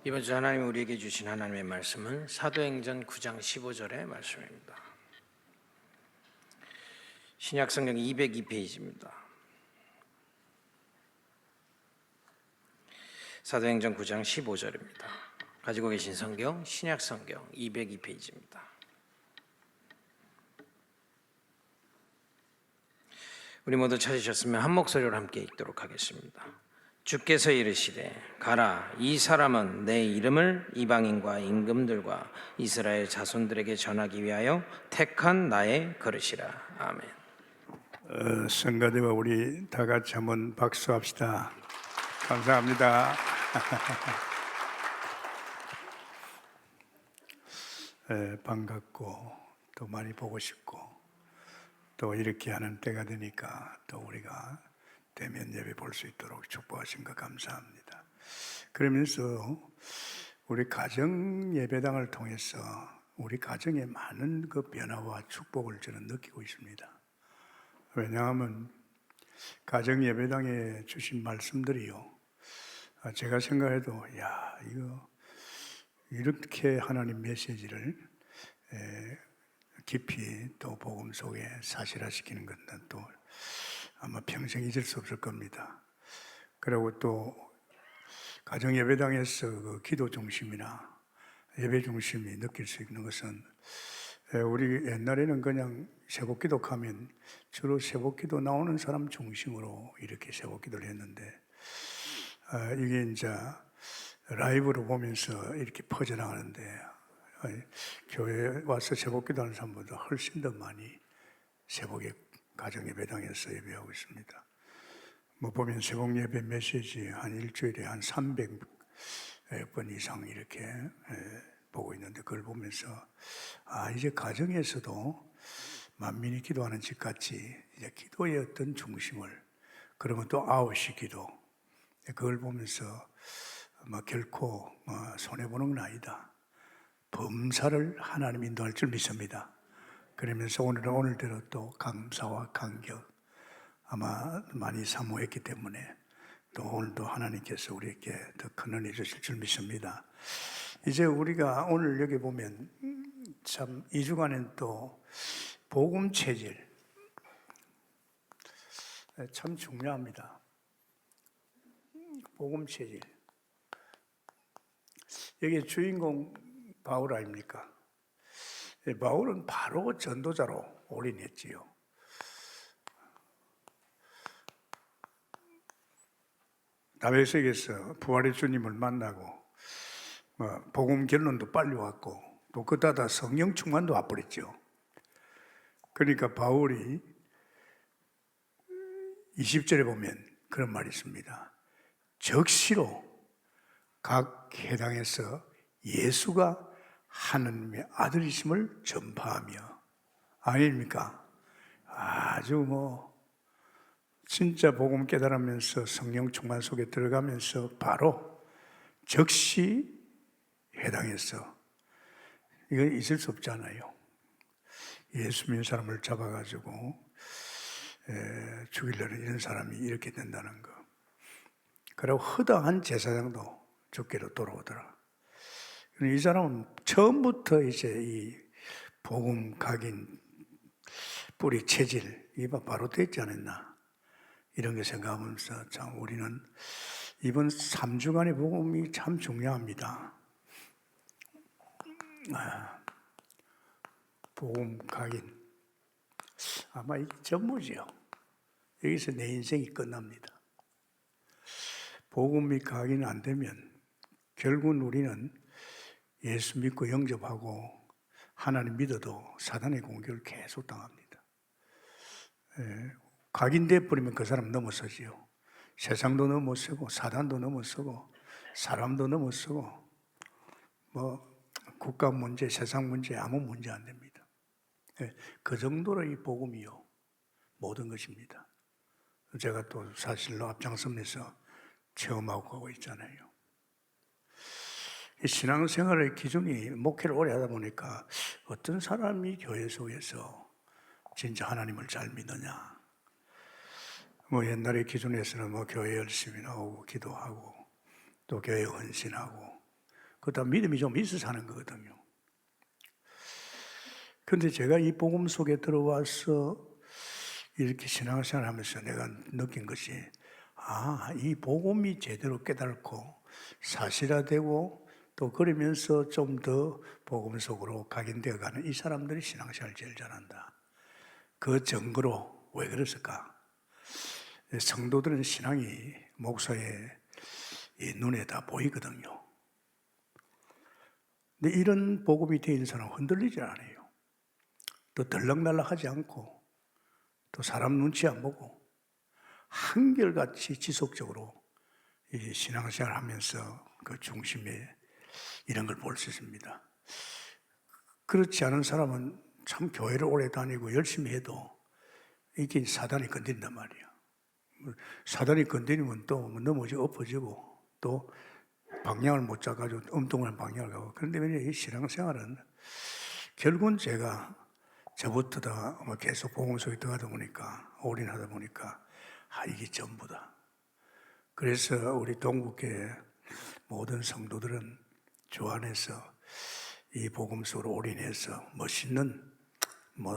이번 주 하나님이 우리에게 주신 하나님의 말씀은 사도행전 9장 15절의 말씀입니다. 신약성경 202페이지입니다. 사도행전 9장 15절입니다. 가지고 계신 성경 신약성경 202페이지입니다. 우리 모두 찾으셨으면 한 목소리로 함께 읽도록 하겠습니다. 주께서 이르시되 가라, 이 사람은 내 이름을 이방인과 임금들과 이스라엘 자손들에게 전하기 위하여 택한 나의 그릇이라. 아멘. 성가대와 우리 다 같이 한번 박수합시다. 감사합니다. 반갑고 또 많이 보고 싶고 또 이렇게 하는 때가 되니까 또 우리가 대면 예배 볼 수 있도록 축복하신 것 감사합니다. 그러면서 우리 가정 예배당을 통해서 우리 가정에 많은 그 변화와 축복을 저는 느끼고 있습니다. 왜냐하면 가정 예배당에 주신 말씀들이요, 제가 생각해도 이거 이렇게 하나님 메시지를 깊이 또 복음 속에 사실화시키는 것은 또 아마 평생 잊을 수 없을 겁니다. 그리고 또 가정 예배당에서 그 기도 중심이나 예배 중심이 느낄 수 있는 것은, 우리 옛날에는 그냥 새벽기도 하면 주로 새벽기도 나오는 사람 중심으로 이렇게 새벽기도를 했는데, 이게 이제 라이브로 보면서 이렇게 퍼져나가는데, 교회에 와서 새벽기도 하는 사람보다 훨씬 더 많이 새벽에 가정 예배당에서 예배하고 있습니다. 뭐 보면 새벽 예배 메시지 한 일주일에 한 300번 이상 이렇게 보고 있는데, 그걸 보면서 이제 가정에서도 만민이 기도하는 집 같이 이제 기도의 어떤 중심을, 그러면 또 아웃이 기도, 그걸 보면서 결코 손해보는 건 아니다, 범사를 하나님 인도할 줄 믿습니다. 그러면서 오늘은 오늘대로 또 감사와 감격 아마 많이 사모했기 때문에 또 오늘도 하나님께서 우리에게 더 큰 은혜 주실 줄 믿습니다. 이제 우리가 오늘 여기 보면 참 2주간은 또 복음 체질 참 중요합니다. 복음 체질, 여기 주인공 바울 아닙니까? 바울은 바로 전도자로 올인했지요. 다메섹에서 부활의 주님을 만나고 복음 결론도 빨리 왔고 또 그다다 성령 충만도 와버렸죠. 그러니까 바울이 20절에 보면 그런 말이 있습니다. 적시로 각 회당에서 예수가 하느님의 아들이심을 전파하며, 아닙니까? 아주 진짜 복음 깨달으면서 성령 충만 속에 들어가면서 바로 적시 회당에서, 이건 있을 수 없잖아요. 예수 믿는 사람을 잡아가지고 죽이려는 이런 사람이 이렇게 된다는 거. 그리고 허다한 제사장도 죽게로 돌아오더라. 이 사람은 처음부터 이제 이 복음 각인 뿌리 체질 이가 바로 됐지 않았나, 이런 게 생각하면서 참 우리는 이번 3주간의 복음이 참 중요합니다. 복음 각인, 아마 이게 전부지요. 여기서 내 인생이 끝납니다. 복음이 각인 안 되면 결국은 우리는 예수 믿고 영접하고 하나님 믿어도 사단의 공격을 계속 당합니다. 각인돼 버리면 그 사람 넘어서지요. 세상도 넘어서고 사단도 넘어서고 사람도 넘어서고 국가 문제, 세상 문제, 아무 문제 안 됩니다. 그 정도로 이 복음이요 모든 것입니다. 제가 또 사실로 앞장서면서 체험하고 가고 있잖아요. 신앙생활의 기준이 목회를 오래 하다 보니까 어떤 사람이 교회 속에서 진짜 하나님을 잘 믿느냐, 옛날의 기준에서는 교회 열심히 나오고 기도하고 또 교회 헌신하고 그다음 믿음이 좀 있어서 하는 거거든요. 그런데 제가 이 복음 속에 들어와서 이렇게 신앙생활 하면서 내가 느낀 것이, 이 복음이 제대로 깨닫고 사실화되고 또 그러면서 좀 더 복음 속으로 각인되어 가는 이 사람들이 신앙생활 제일 잘한다. 그 증거로 왜 그랬을까? 성도들은 신앙이 목사의 이 눈에 다 보이거든요. 근데 이런 복음이 되어 있는 사람은 흔들리지 않아요. 또 들락날락하지 않고 또 사람 눈치 안 보고 한결같이 지속적으로 이 신앙생활 하면서 그 중심에 이런 걸 볼 수 있습니다. 그렇지 않은 사람은 참 교회를 오래 다니고 열심히 해도 이게 사단이 건드린단 말이야. 사단이 건드리면 또 넘어지고 엎어지고 또 방향을 못 잡아가지고 엉뚱한 방향을 가고. 그런데 왜냐, 이 신앙생활은 결국은 제가 저부터 계속 복음 속에 들어가다 보니까, 올인하다 보니까 이게 전부다. 그래서 우리 동국교회 모든 성도들은 주 안에서 이 복음 속으로 올인해서 멋있는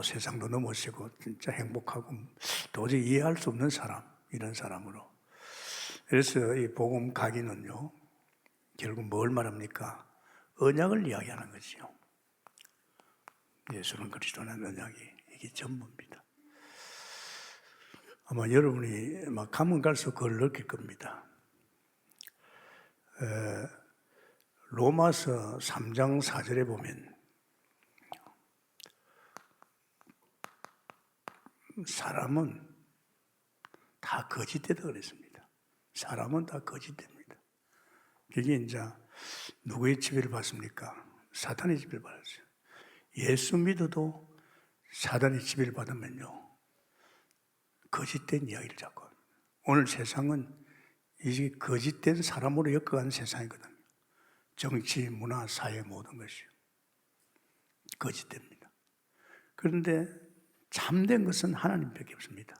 세상도 넘어지고 진짜 행복하고 도저히 이해할 수 없는 사람, 이런 사람으로. 그래서 이 복음 각인은요, 결국 뭘 말합니까? 언약을 이야기하는 거지요. 예수는 그리스도라는 언약이 이게 전부입니다. 아마 여러분이 가면 갈수록 그걸 느낄 겁니다. 로마서 3장 4절에 보면 사람은 다 거짓되다 그랬습니다. 사람은 다 거짓됩니다. 그게 이제 누구의 지배를 받습니까? 사탄의 지배를 받았어요. 예수 믿어도 사탄의 지배를 받으면요, 거짓된 이야기를 자꾸 합니다. 오늘 세상은 이게 거짓된 사람으로 엮어가는 세상이거든요. 정치, 문화, 사회 모든 것이 거짓됩니다. 그런데 참된 것은 하나님밖에 없습니다.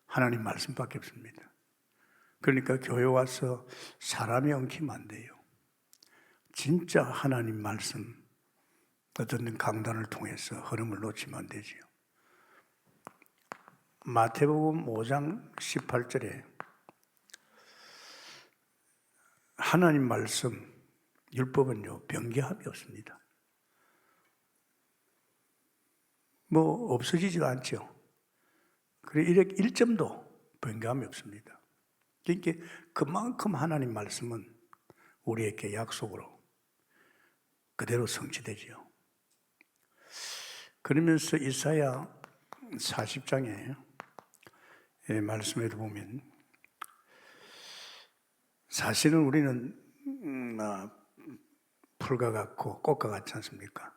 하나님 말씀밖에 없습니다. 그러니까 교회 와서 사람이 엉키면 안 돼요. 진짜 하나님 말씀, 어떤 강단을 통해서 흐름을 놓치면 안 되지요. 마태복음 5장 18절에 하나님 말씀, 율법은요, 변개함이 없습니다. 없어지지도 않죠. 그래, 이렇게 1점도 변개함이 없습니다. 그러니까 그만큼 하나님 말씀은 우리에게 약속으로 그대로 성취되지요. 그러면서 이사야 40장에 말씀에도 보면, 사실은 우리는 풀과 같고 꽃과 같지 않습니까?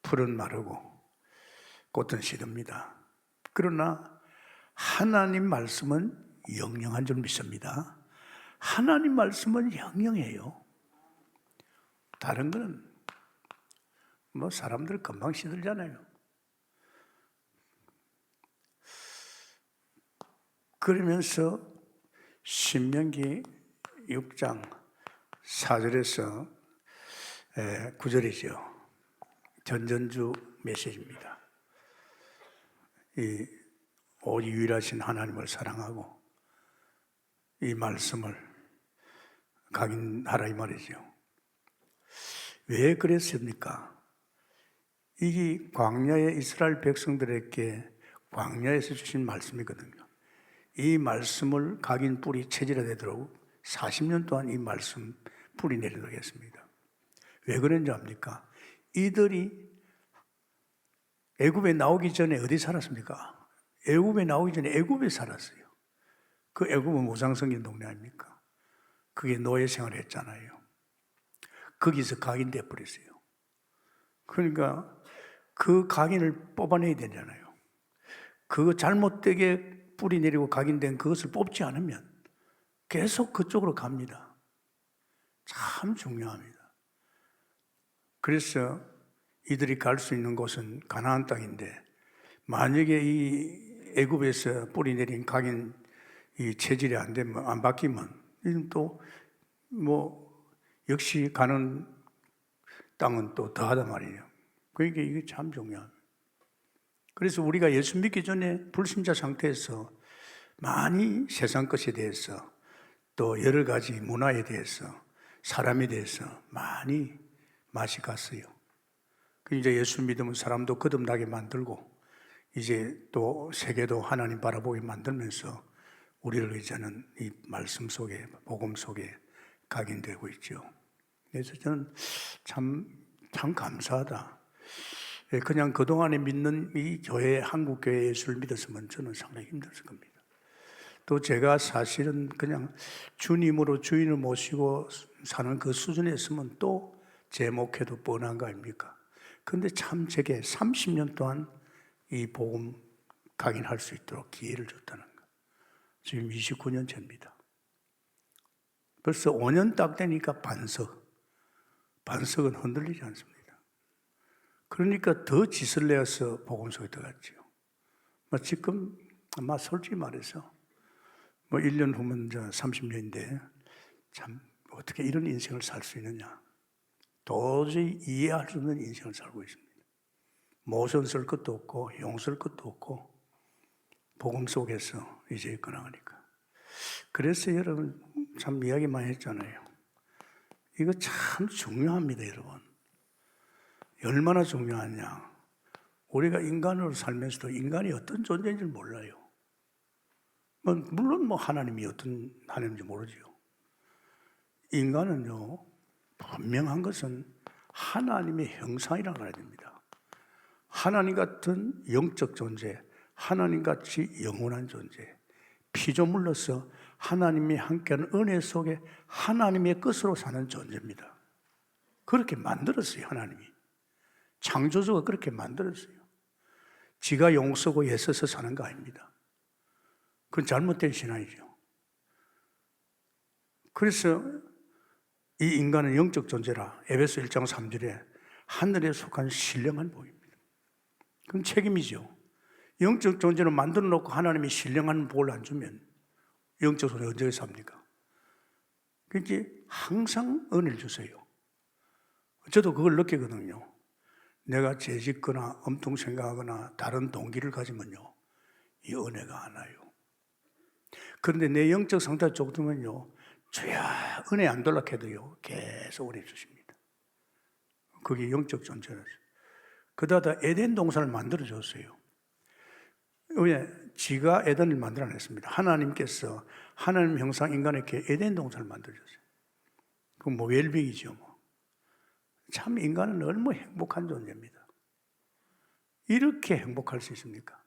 풀은 마르고 꽃은 시듭니다. 그러나 하나님 말씀은 영영한 줄 믿습니다. 하나님 말씀은 영영해요. 다른 거는 사람들 금방 시들잖아요. 그러면서 신명기 6장 4절에서 9절이죠. 전전주 메시지입니다. 이 오직 유일하신 하나님을 사랑하고 이 말씀을 각인하라 이 말이죠. 왜 그랬습니까? 이게 광야의 이스라엘 백성들에게 광야에서 주신 말씀이거든요. 이 말씀을 각인 뿌리 체질화되도록 40년 동안 이 말씀 뿌리 내리도록 했습니다. 왜 그런지 압니까? 이들이 애굽에 나오기 전에 어디 살았습니까? 애굽에 나오기 전에 애굽에 살았어요. 그 애굽은 무상성인 동네 아닙니까? 그게 노예 생활을 했잖아요. 거기서 각인돼 버렸어요. 그러니까 그 각인을 뽑아내야 되잖아요. 그 잘못되게 뿌리 내리고 각인된 그것을 뽑지 않으면 계속 그쪽으로 갑니다. 참 중요합니다. 그래서 이들이 갈 수 있는 곳은 가나안 땅인데, 만약에 이 애굽에서 뿌리 내린 각인 이 체질이 안 되면, 안 바뀌면, 이건 또 역시 가는 땅은 또 더하단 말이에요. 그러니까 이게 참 중요합니다. 그래서 우리가 예수 믿기 전에 불신자 상태에서 많이 세상 것에 대해서 또 여러 가지 문화에 대해서 사람에 대해서 많이 맛이 갔어요. 이제 예수 믿으면 사람도 거듭나게 만들고 이제 또 세계도 하나님 바라보게 만들면서 우리를 이제는 이 말씀 속에 복음 속에 각인되고 있죠. 그래서 저는 참 감사하다. 그냥 그동안에 믿는 이 교회, 한국 교회 예수를 믿었으면 저는 상당히 힘들었을 겁니다. 또 제가 사실은 그냥 주님으로 주인을 모시고 사는 그 수준에 있으면 또 제 목회도 뻔한 거 아닙니까? 그런데 참 제게 30년 동안 이 복음 각인할 수 있도록 기회를 줬다는 거. 지금 29년째입니다. 벌써 5년 딱 되니까 반석은 흔들리지 않습니다. 그러니까 더 짓을 내어서 복음 속에 들어갔죠. 지금 아마 솔직히 말해서 1년 후면 30년인데 참 어떻게 이런 인생을 살 수 있느냐. 도저히 이해할 수 없는 인생을 살고 있습니다. 모션 쓸 것도 없고 용 쓸 것도 없고 복음 속에서 이제 끊어가니까. 그래서 여러분 참 이야기 많이 했잖아요. 이거 참 중요합니다, 여러분. 얼마나 중요하냐. 우리가 인간으로 살면서도 인간이 어떤 존재인지 몰라요. 물론 하나님이 어떤 하나님인지 모르죠. 인간은요, 분명한 것은 하나님의 형상이라고 말해야 됩니다. 하나님 같은 영적 존재, 하나님 같이 영원한 존재, 피조물로서 하나님이 함께하는 은혜 속에 하나님의 것으로 사는 존재입니다. 그렇게 만들었어요, 하나님이. 창조주가 그렇게 만들었어요. 지가 용 쓰고 예 써서 사는 거 아닙니다. 그건 잘못된 신앙이죠. 그래서 이 인간은 영적 존재라 에베소 1장 3절에 하늘에 속한 신령한 복입니다. 그건 책임이죠. 영적 존재를 만들어 놓고 하나님이 신령한 복을 안 주면 영적 존재 언제 삽니까? 그러니까 항상 은혜를 주세요. 저도 그걸 느끼거든요. 내가 죄짓거나 엄통 생각하거나 다른 동기를 가지면요, 이 은혜가 안 와요. 그런데 내 영적 상태가 좋으면요, 주야 은혜 안 돌락해도요 계속 은혜 주십니다. 그게 영적 존재라서. 그러다 에덴 동산을 만들어줬어요. 왜? 지가 에덴을 만들어냈습니다. 하나님께서 하나님 형상 인간에게 에덴 동산을 만들어줬어요. 그건 웰빙이죠. 참 인간은 얼마나 행복한 존재입니다. 이렇게 행복할 수 있습니까?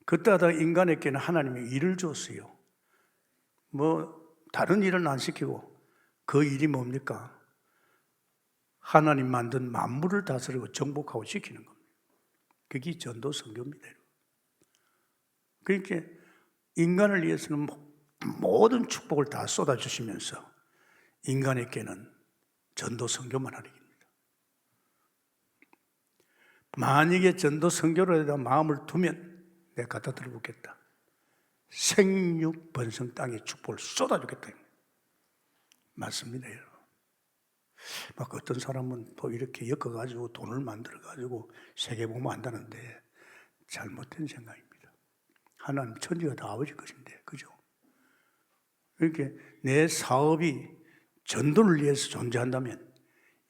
그때마다 인간에게는 하나님이 일을 줬어요. 다른 일은 안 시키고 그 일이 뭡니까? 하나님 만든 만물을 다스리고 정복하고 지키는 겁니다. 그게 전도 선교입니다. 그러니까 인간을 위해서는 모든 축복을 다 쏟아주시면서 인간에게는 전도 선교만 하는 겁니다. 만약에 전도 선교로 대한 마음을 두면 내가 갖다 드려보겠다. 생육 번성 땅에 축복을 쏟아주겠다. 맞습니다, 여러분. 어떤 사람은 또 이렇게 엮어가지고 돈을 만들어가지고 세계복음 한다는데 잘못된 생각입니다. 하나님 천지가 다 아버지 것인데, 그죠? 이렇게 내 사업이 전도를 위해서 존재한다면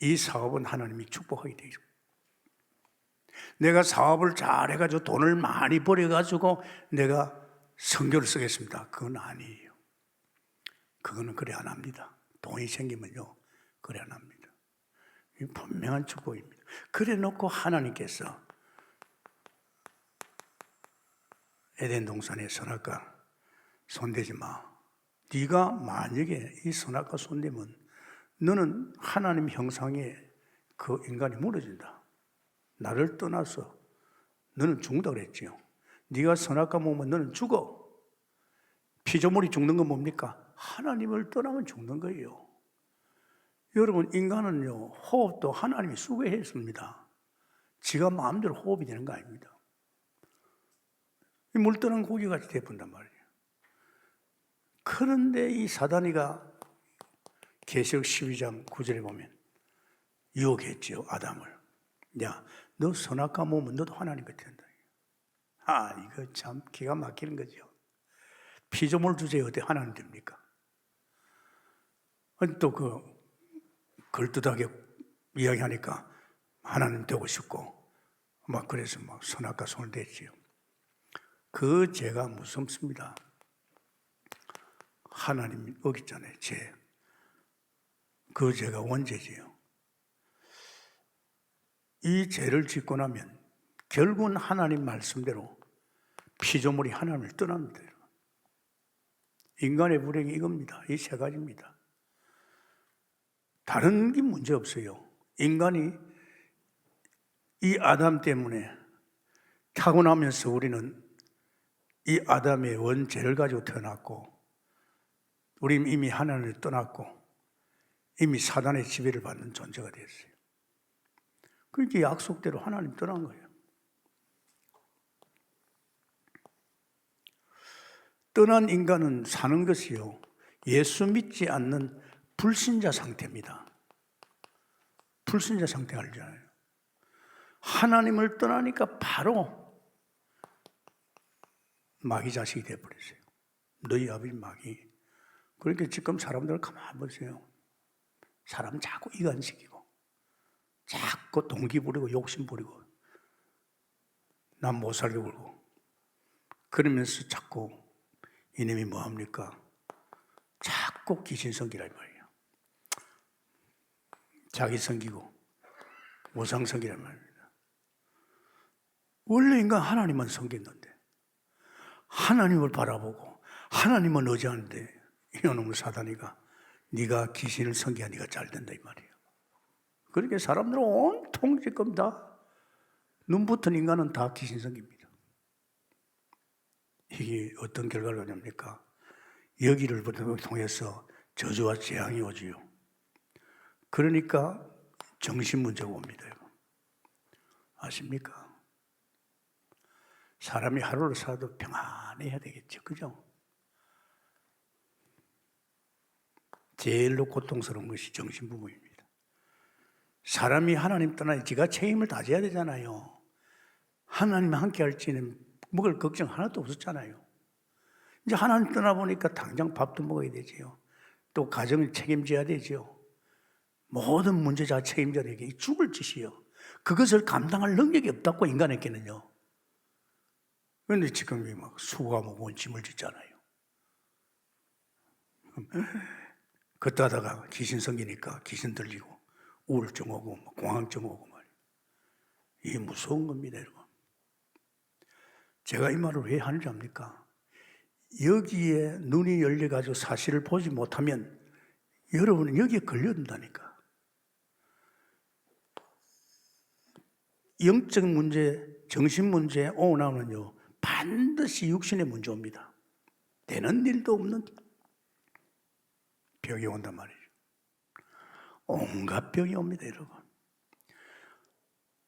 이 사업은 하나님이 축복하게 되죠. 내가 사업을 잘 해가지고 돈을 많이 벌여가지고 내가 선교를 쓰겠습니다. 그건 아니에요. 그거는 그래 안 합니다. 돈이 생기면요, 그래 안 합니다. 이 분명한 축복입니다. 그래 놓고 하나님께서 에덴 동산의 선악과 손대지 마. 네가 만약에 이 선악과 손대면 너는 하나님 형상의 그 인간이 무너진다. 나를 떠나서 너는 죽는다 그랬지요. 네가 선악과 먹으면 너는 죽어. 피조물이 죽는 건 뭡니까? 하나님을 떠나면 죽는 거예요. 여러분, 인간은요, 호흡도 하나님이 수고했습니다. 지가 마음대로 호흡이 되는 거 아닙니다. 물 떠난 고기같이 돼본단 말이에요. 그런데 이 사단이가 계시록 12장 9절에 보면 유혹했지요, 아담을. 야, 너 선악과 먹으면 너도 하나님 같이 된다. 이거 참 기가 막히는 거죠. 피조물 주제에 어떻게 하나님 됩니까? 또 걸뜻하게 이야기하니까 하나님 되고 싶고, 막 그래서 막 선악과 손을 댔지요. 그 죄가 무섭습니다. 하나님 어겼잖아요, 죄. 그 죄가 원죄지요. 이 죄를 짓고 나면 결국은 하나님 말씀대로 피조물이 하나님을 떠납니다. 인간의 불행이 이겁니다. 이 세 가지입니다. 다른 게 문제 없어요. 인간이 이 아담 때문에 타고나면서 우리는 이 아담의 원죄를 가지고 태어났고, 우리는 이미 하나님을 떠났고 이미 사단의 지배를 받는 존재가 됐어요. 그렇게 약속대로 하나님 떠난 거예요. 떠난 인간은 사는 것이요, 예수 믿지 않는 불신자 상태입니다. 불신자 상태 알잖아요. 하나님을 떠나니까 바로 마귀 자식이 되어버렸어요. 너희 아버지 마귀. 그러니까 지금 사람들을 가만히 보세요. 사람 자꾸 이간시키고, 자꾸 동기 부리고 욕심 부리고, 난 못 살게 굴고, 그러면서 자꾸 이놈이 뭐합니까? 자꾸 귀신 섬기란 말이에요. 자기 섬기고 우상 섬기란 말입니다. 원래 인간 하나님만 섬겼는데, 하나님을 바라보고 하나님만 의지하는데 이놈의 사단이가 네가 귀신을 섬겨야 네가 잘 된다 이 말이에요. 그렇게 사람들은 온통 지금 다 눈붙은 인간은 다 귀신 섬깁니다. 이게 어떤 결과를 가져옵니까? 여기를 통해서 저주와 재앙이 오지요. 그러니까 정신 문제가 옵니다. 아십니까? 사람이 하루를 살아도 평안해야 되겠죠. 그죠? 제일로 고통스러운 것이 정신부모입니다. 사람이 하나님 떠나니 지가 책임을 다져야 되잖아요. 하나님 함께 할지는 먹을 걱정 하나도 없었잖아요. 이제 하나님 떠나보니까 당장 밥도 먹어야 되지요. 또 가정을 책임져야 되지요. 모든 문제 다 책임져야 되게 죽을 짓이요. 그것을 감당할 능력이 없다고 인간에게는요. 그런데 지금 막 수고가 무거운 짐을 짓잖아요. 걷다 하다가 귀신 생기니까 귀신 들리고 우울증 오고 공황증 오고 말이에요. 이게 무서운 겁니다, 여러분. 제가 이 말을 왜 하는지 압니까? 여기에 눈이 열려가지고 사실을 보지 못하면 여러분은 여기에 걸려든다니까. 영적 문제, 정신 문제 오고 나면요 반드시 육신의 문제 옵니다. 되는 일도 없는 병이 온단 말이에요. 온갖 병이 옵니다, 여러분.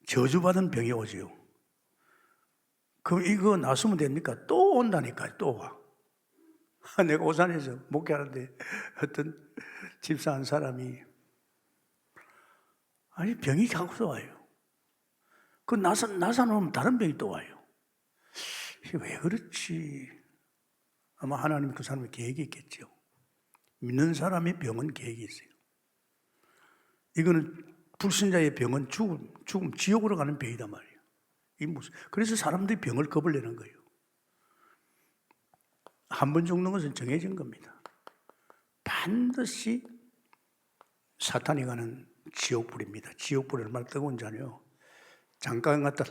저주받은 병이 오지요. 그럼 이거 놨으면 됩니까? 또 온다니까요, 또 와. 내가 오산에서 목회하는데 어떤 집사 한 사람이 아니 병이 자꾸 와요. 그 나사놓으면 다른 병이 또 와요. 이게 왜 그렇지? 아마 하나님 그 사람의 계획이 있겠죠. 믿는 사람의 병은 계획이 있어요. 이거는 불신자의 병은 죽음, 지옥으로 가는 병이단 말이에요. 그래서 사람들이 병을 겁을 내는 거예요. 한 번 죽는 것은 정해진 겁니다. 반드시 사탄이 가는 지옥불입니다. 지옥불이 얼마나 뜨거운지 아요? 잠깐 갔다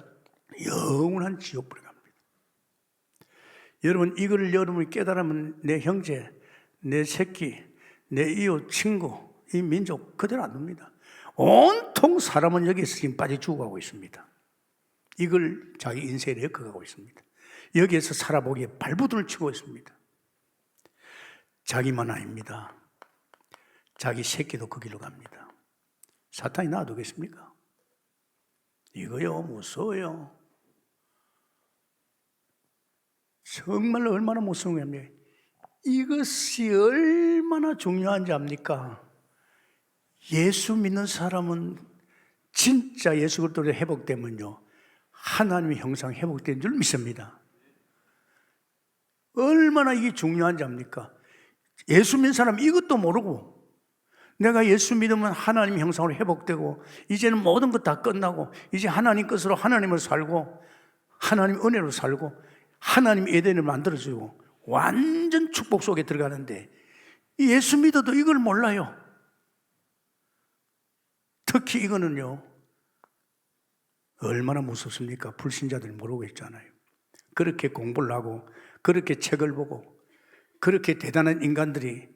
영원한 지옥불이 갑니다. 여러분 이거를 여러분이 깨달으면 내 형제, 내 새끼, 내 이웃, 친구, 이 민족 그대로 안 둡니다. 온통 사람은 여기서 지금 빠져 죽어가고 있습니다. 이걸 자기 인생에 엮어가고 있습니다. 여기에서 살아보기에 발부둥을 치고 있습니다. 자기만 아닙니다. 자기 새끼도 그 길로 갑니다. 사탄이 놔두겠습니까? 이거요 무서워요. 정말로 얼마나 무서운 겁니까? 이것이 얼마나 중요한지 압니까? 예수 믿는 사람은 진짜 예수 그리스도로 회복되면요, 하나님의 형상 회복된 줄 믿습니다. 얼마나 이게 중요한지 압니까? 예수 믿는 사람 이것도 모르고, 내가 예수 믿으면 하나님 형상으로 회복되고 이제는 모든 것 다 끝나고 이제 하나님 것으로 하나님을 살고 하나님 은혜로 살고 하나님 에덴을 만들어주고 완전 축복 속에 들어가는데, 예수 믿어도 이걸 몰라요. 특히 이거는요, 얼마나 무섭습니까? 불신자들이 모르고 있잖아요. 그렇게 공부를 하고 그렇게 책을 보고 그렇게 대단한 인간들이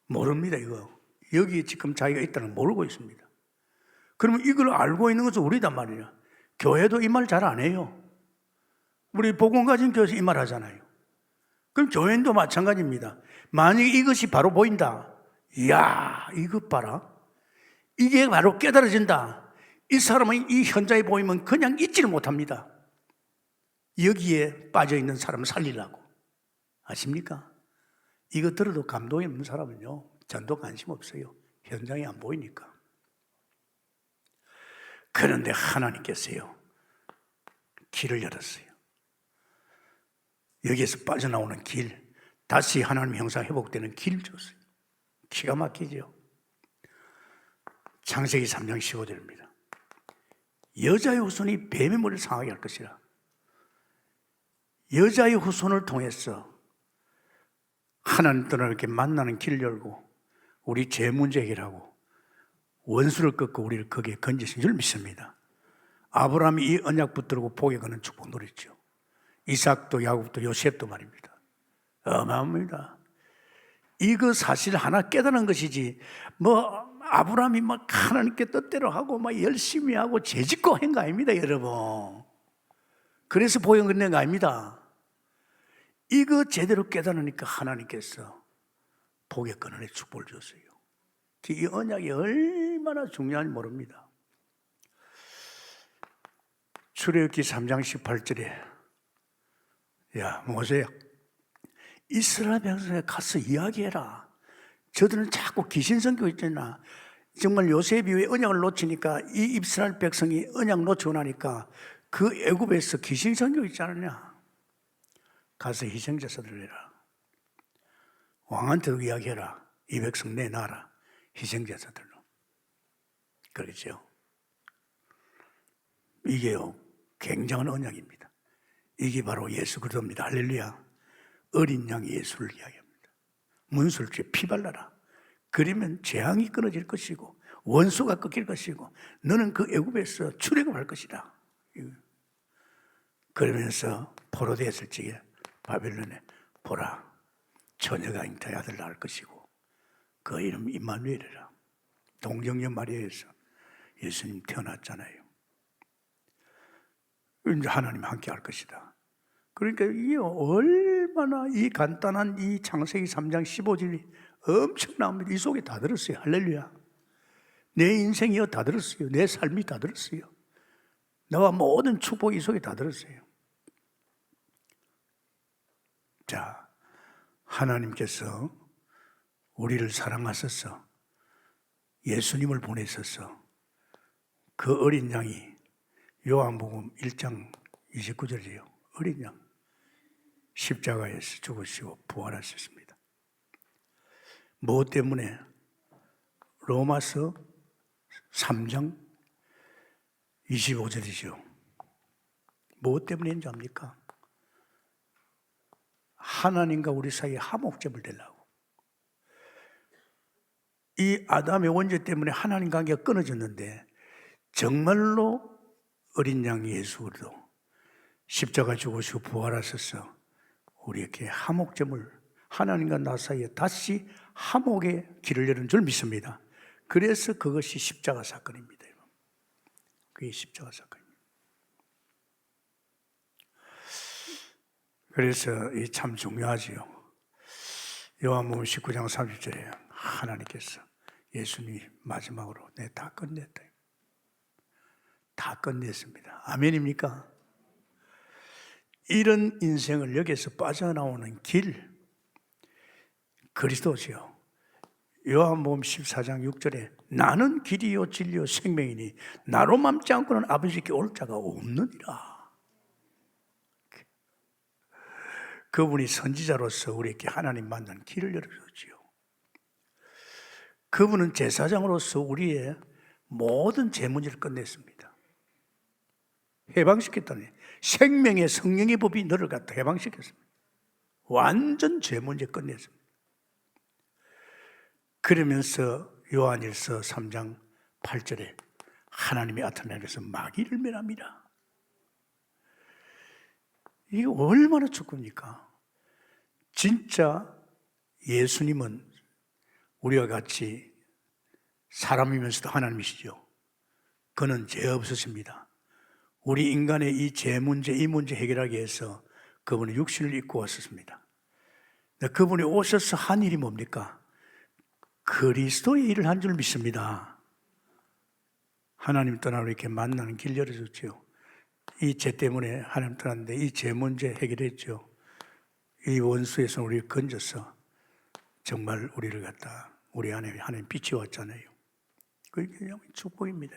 모릅니다. 이거 여기 지금 자기가 있다는 걸 모르고 있습니다. 그러면 이걸 알고 있는 것은 우리단 말이야. 교회도 이 말 잘 안 해요. 우리 복음 가진 교회에서 이 말 하잖아요. 그럼 교회도 마찬가지입니다. 만약에 이것이 바로 보인다, 이야 이것 봐라, 이게 바로 깨달아진다, 이 사람은 이 현장에 보이면 그냥 잊지를 못합니다. 여기에 빠져있는 사람을 살리려고. 아십니까? 이거 들어도 감동이 없는 사람은요, 전도 관심 없어요. 현장에 안 보이니까. 그런데 하나님께서요, 길을 열었어요. 여기에서 빠져나오는 길, 다시 하나님 형상 회복되는 길 줬어요. 기가 막히죠. 창세기 3장 15절입니다. 여자의 후손이 뱀의 머리를 상하게 할 것이라. 여자의 후손을 통해서 하나님 떠나 이렇게 만나는 길을 열고 우리 죄 문제 해결하고 원수를 꺾고 우리를 거기에 건지신 줄 믿습니다. 아브라함이 이 언약 붙들고 복에 거는 축복 누렸죠. 이삭도 야곱도 요셉도 말입니다. 어마어마합니다. 이거 사실 하나 깨달은 것이지, 아브라함이 하나님께 뜻대로 하고 열심히 하고 죄짓고 한 거 아닙니다, 여러분. 그래서 복을 건넨 거 아닙니다. 이거 제대로 깨달으니까 하나님께서 복의 근원에 축복을 줬어요. 이 언약이 얼마나 중요한지 모릅니다. 출애굽기 3장 18절에 야 모세야, 이스라엘 백성에 가서 이야기해라. 저들은 자꾸 귀신 섬기고 있잖아. 정말 요셉이 왜 언약을 놓치니까 이 이스라엘 백성이 언약 놓치고 나니까 그 애굽에서 귀신 섬기고 있지 않느냐. 가서 희생제사를 내라. 왕한테도 이야기해라. 이 백성 내놔라. 희생제사들로. 그렇죠. 이게요, 굉장한 언약입니다. 이게 바로 예수 그리스도입니다. 할렐루야. 어린 양 예수를 이야기합니다. 문술주에 피 발라라. 그러면 재앙이 끊어질 것이고 원수가 꺾일 것이고 너는 그 애굽에서 출애굽할 것이다. 그러면서 포로되었을 적에 바벨론에 보라, 처녀가 잉타의 아들 낳을 것이고 그 이름 임마누엘이라. 동정녀 마리아에서 예수님 태어났잖아요. 이제 하나님 함께 할 것이다. 그러니까 이게 얼마나 이 간단한 이 창세기 3장 15절이 엄청납니다. 이 속에 다 들었어요. 할렐루야. 내 인생이요 다 들었어요. 내 삶이 다 들었어요. 나와 모든 축복이 이 속에 다 들었어요. 자, 하나님께서 우리를 사랑하셔서 예수님을 보내셔서 그 어린 양이 요한복음 1장 29절이에요. 어린 양 십자가에서 죽으시고 부활하셨습니다. 무엇 때문에? 로마서 3장 25절이죠. 무엇 때문인지 압니까? 하나님과 우리 사이에 화목제물 되려고. 이 아담의 원죄 때문에 하나님 관계가 끊어졌는데 정말로 어린 양 예수 그리스도 십자가 죽으시고 부활하셔서 우리에게 화목제물, 하나님과 나 사이에 다시 화목의 길을 여는 줄 믿습니다. 그래서 그것이 십자가 사건입니다. 그게 십자가 사건입니다. 그래서 이 참 중요하지요. 요한복음 19장 30절에 하나님께서 예수님이 마지막으로 내 다 끝냈다. 다 끝냈습니다. 아멘입니까? 이런 인생을 여기서 빠져나오는 길, 그리스도지요. 요한복음 14장 6절에 나는 길이요 진리요 생명이니 나로 맘지 않고는 아버지께 올 자가 없느니라. 그분이 선지자로서 우리에게 하나님 만난 길을 열어줬지요. 그분은 제사장으로서 우리의 모든 죄 문제를 끝냈습니다. 해방시켰다니 생명의 성령의 법이 너를 갖다 해방시켰습니다. 완전 죄 문제 끝냈습니다. 그러면서 요한일서 3장 8절에 하나님이 나타내서 마귀를 멸합니다. 이게 얼마나 축구입니까? 진짜 예수님은 우리와 같이 사람이면서도 하나님이시죠. 그는 죄 없으십니다. 우리 인간의 이 죄 문제, 이 문제 해결하기 위해서 그분이 육신을 입고 왔었습니다. 그분이 오셔서 한 일이 뭡니까? 그리스도의 일을 한 줄 믿습니다. 하나님 떠나고 이렇게 만나는 길 열어줬죠. 이 죄 때문에 하나님 떠났는데 이 죄 문제 해결했죠. 이 원수에서 우리를 건져서 정말 우리를 갖다 우리 안에 하나님 빛이 왔잖아요. 그게 그냥 축복입니다.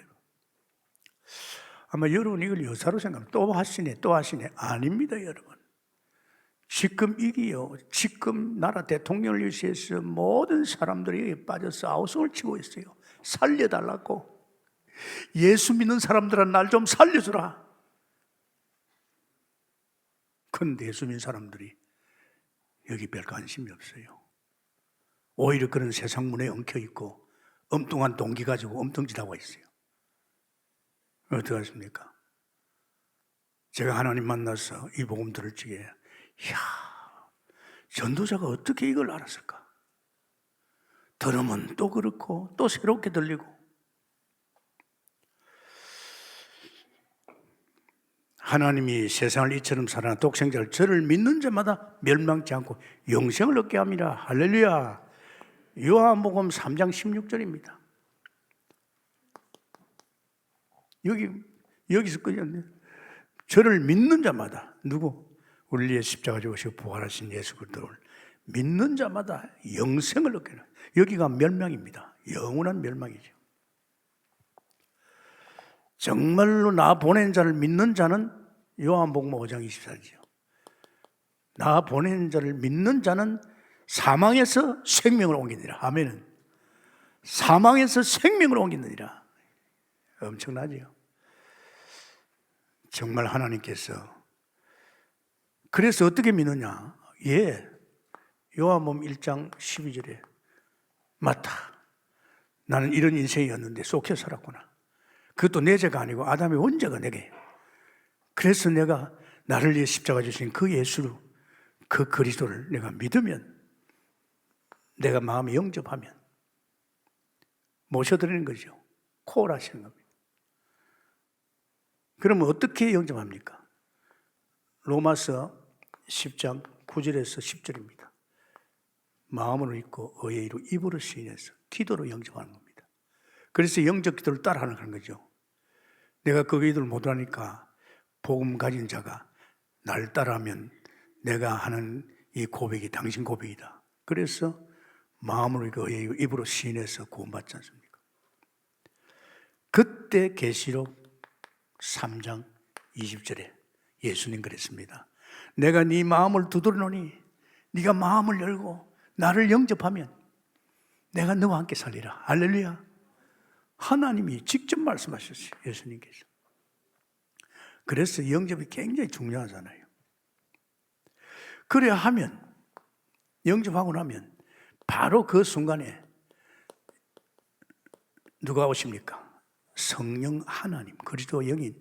아마 여러분 이걸 여사로 생각하면 또 하시네 또 하시네. 아닙니다 여러분. 지금 이기요. 지금 나라 대통령을 위해서 모든 사람들이 빠져서 아우성을 치고 있어요. 살려달라고. 예수 믿는 사람들아 날 좀 살려주라. 근데 예수 믿는 사람들이 여기 별 관심이 없어요. 오히려 그런 세상 문에 엉켜있고 엉뚱한 동기 가지고 엉뚱짓하고 있어요. 어떻게 하십니까? 제가 하나님 만나서 이 복음 들을 적에 이야, 전도자가 어떻게 이걸 알았을까? 들으면 또 그렇고 또 새롭게 들리고. 하나님이 세상을 이처럼 사랑하는 독생자를 저를 믿는 자마다 멸망치 않고 영생을 얻게 합니다. 할렐루야. 요한복음 3장 16절입니다. 여기서 끊었네. 저를 믿는 자마다 누구? 우리 위해 십자가 지시고 부활하신 예수 그리스도를 믿는 자마다 영생을 얻게 합니다. 여기가 멸망입니다. 영원한 멸망이죠. 정말로 나 보낸 자를 믿는 자는 요한복음 5장 24절이죠. 나 보낸 자를 믿는 자는 사망에서 생명을 옮기느니라. 아멘은. 사망에서 생명을 옮기느니라. 엄청나죠. 정말 하나님께서 그래서 어떻게 믿느냐? 예, 요한복음 1장 12절에 맞다. 나는 이런 인생이었는데 속혀 살았구나. 그것도 내 죄가 아니고 아담의 원죄가 내게. 그래서 내가 나를 위해 십자가 주신 그 예수를, 그 그리스도를 내가 믿으면, 내가 마음에 영접하면 모셔드리는 거죠. 콜하시는 겁니다. 그러면 어떻게 영접합니까? 로마서 10장 9절에서 10절입니다. 마음으로 믿고 의의로 입으로 시인해서 기도로 영접하는 겁니다. 그래서 영접 기도를 따라하는 거죠. 내가 그 기도를 못하니까 복음 가진 자가 날 따라하면 내가 하는 이 고백이 당신 고백이다. 그래서 마음으로 의의로 입으로 시인해서 구원받지 않습니까? 그때 계시록 3장 20절에 예수님 그랬습니다. 내가 네 마음을 두드리노니 네가 마음을 열고 나를 영접하면 내가 너와 함께 살리라. 할렐루야. 하나님이 직접 말씀하셨어요. 예수님께서. 그래서 영접이 굉장히 중요하잖아요. 그래야 하면 영접하고 나면 바로 그 순간에 누가 오십니까? 성령 하나님, 그리스도 영인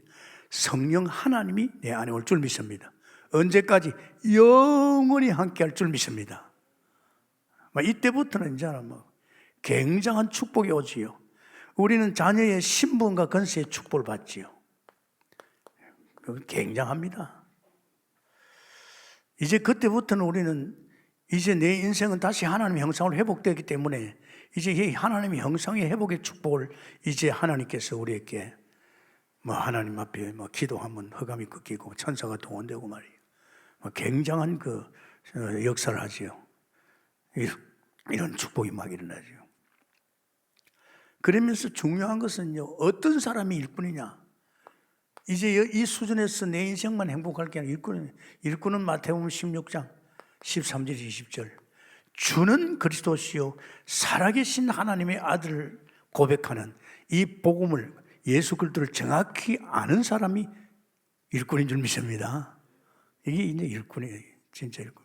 성령 하나님이 내 안에 올 줄 믿습니다. 언제까지? 영원히 함께 할 줄 믿습니다. 이때부터는 이제 굉장한 축복이 오지요. 우리는 자녀의 신분과 권세의 축복을 받지요. 그건 굉장합니다. 이제 그때부터는 우리는 이제 내 인생은 다시 하나님의 형상으로 회복되기 때문에 이제 이 하나님의 형상의 회복의 축복을 이제 하나님께서 우리에게 하나님 앞에 기도하면 흑암이 꺾이고 천사가 동원되고 말이에요. 굉장한 그 역사를 하지요. 이런 축복이 막 일어나죠. 그러면서 중요한 것은요, 어떤 사람이 일꾼이냐. 이제 이 수준에서 내 인생만 행복할 게 아니라 일꾼은 마태복음 16장 13절 20절 주는 그리스도시요 살아계신 하나님의 아들을 고백하는 이 복음을, 예수 그리스도를 정확히 아는 사람이 일꾼인 줄 믿습니다. 이게 이제 일꾼이에요. 진짜 일꾼.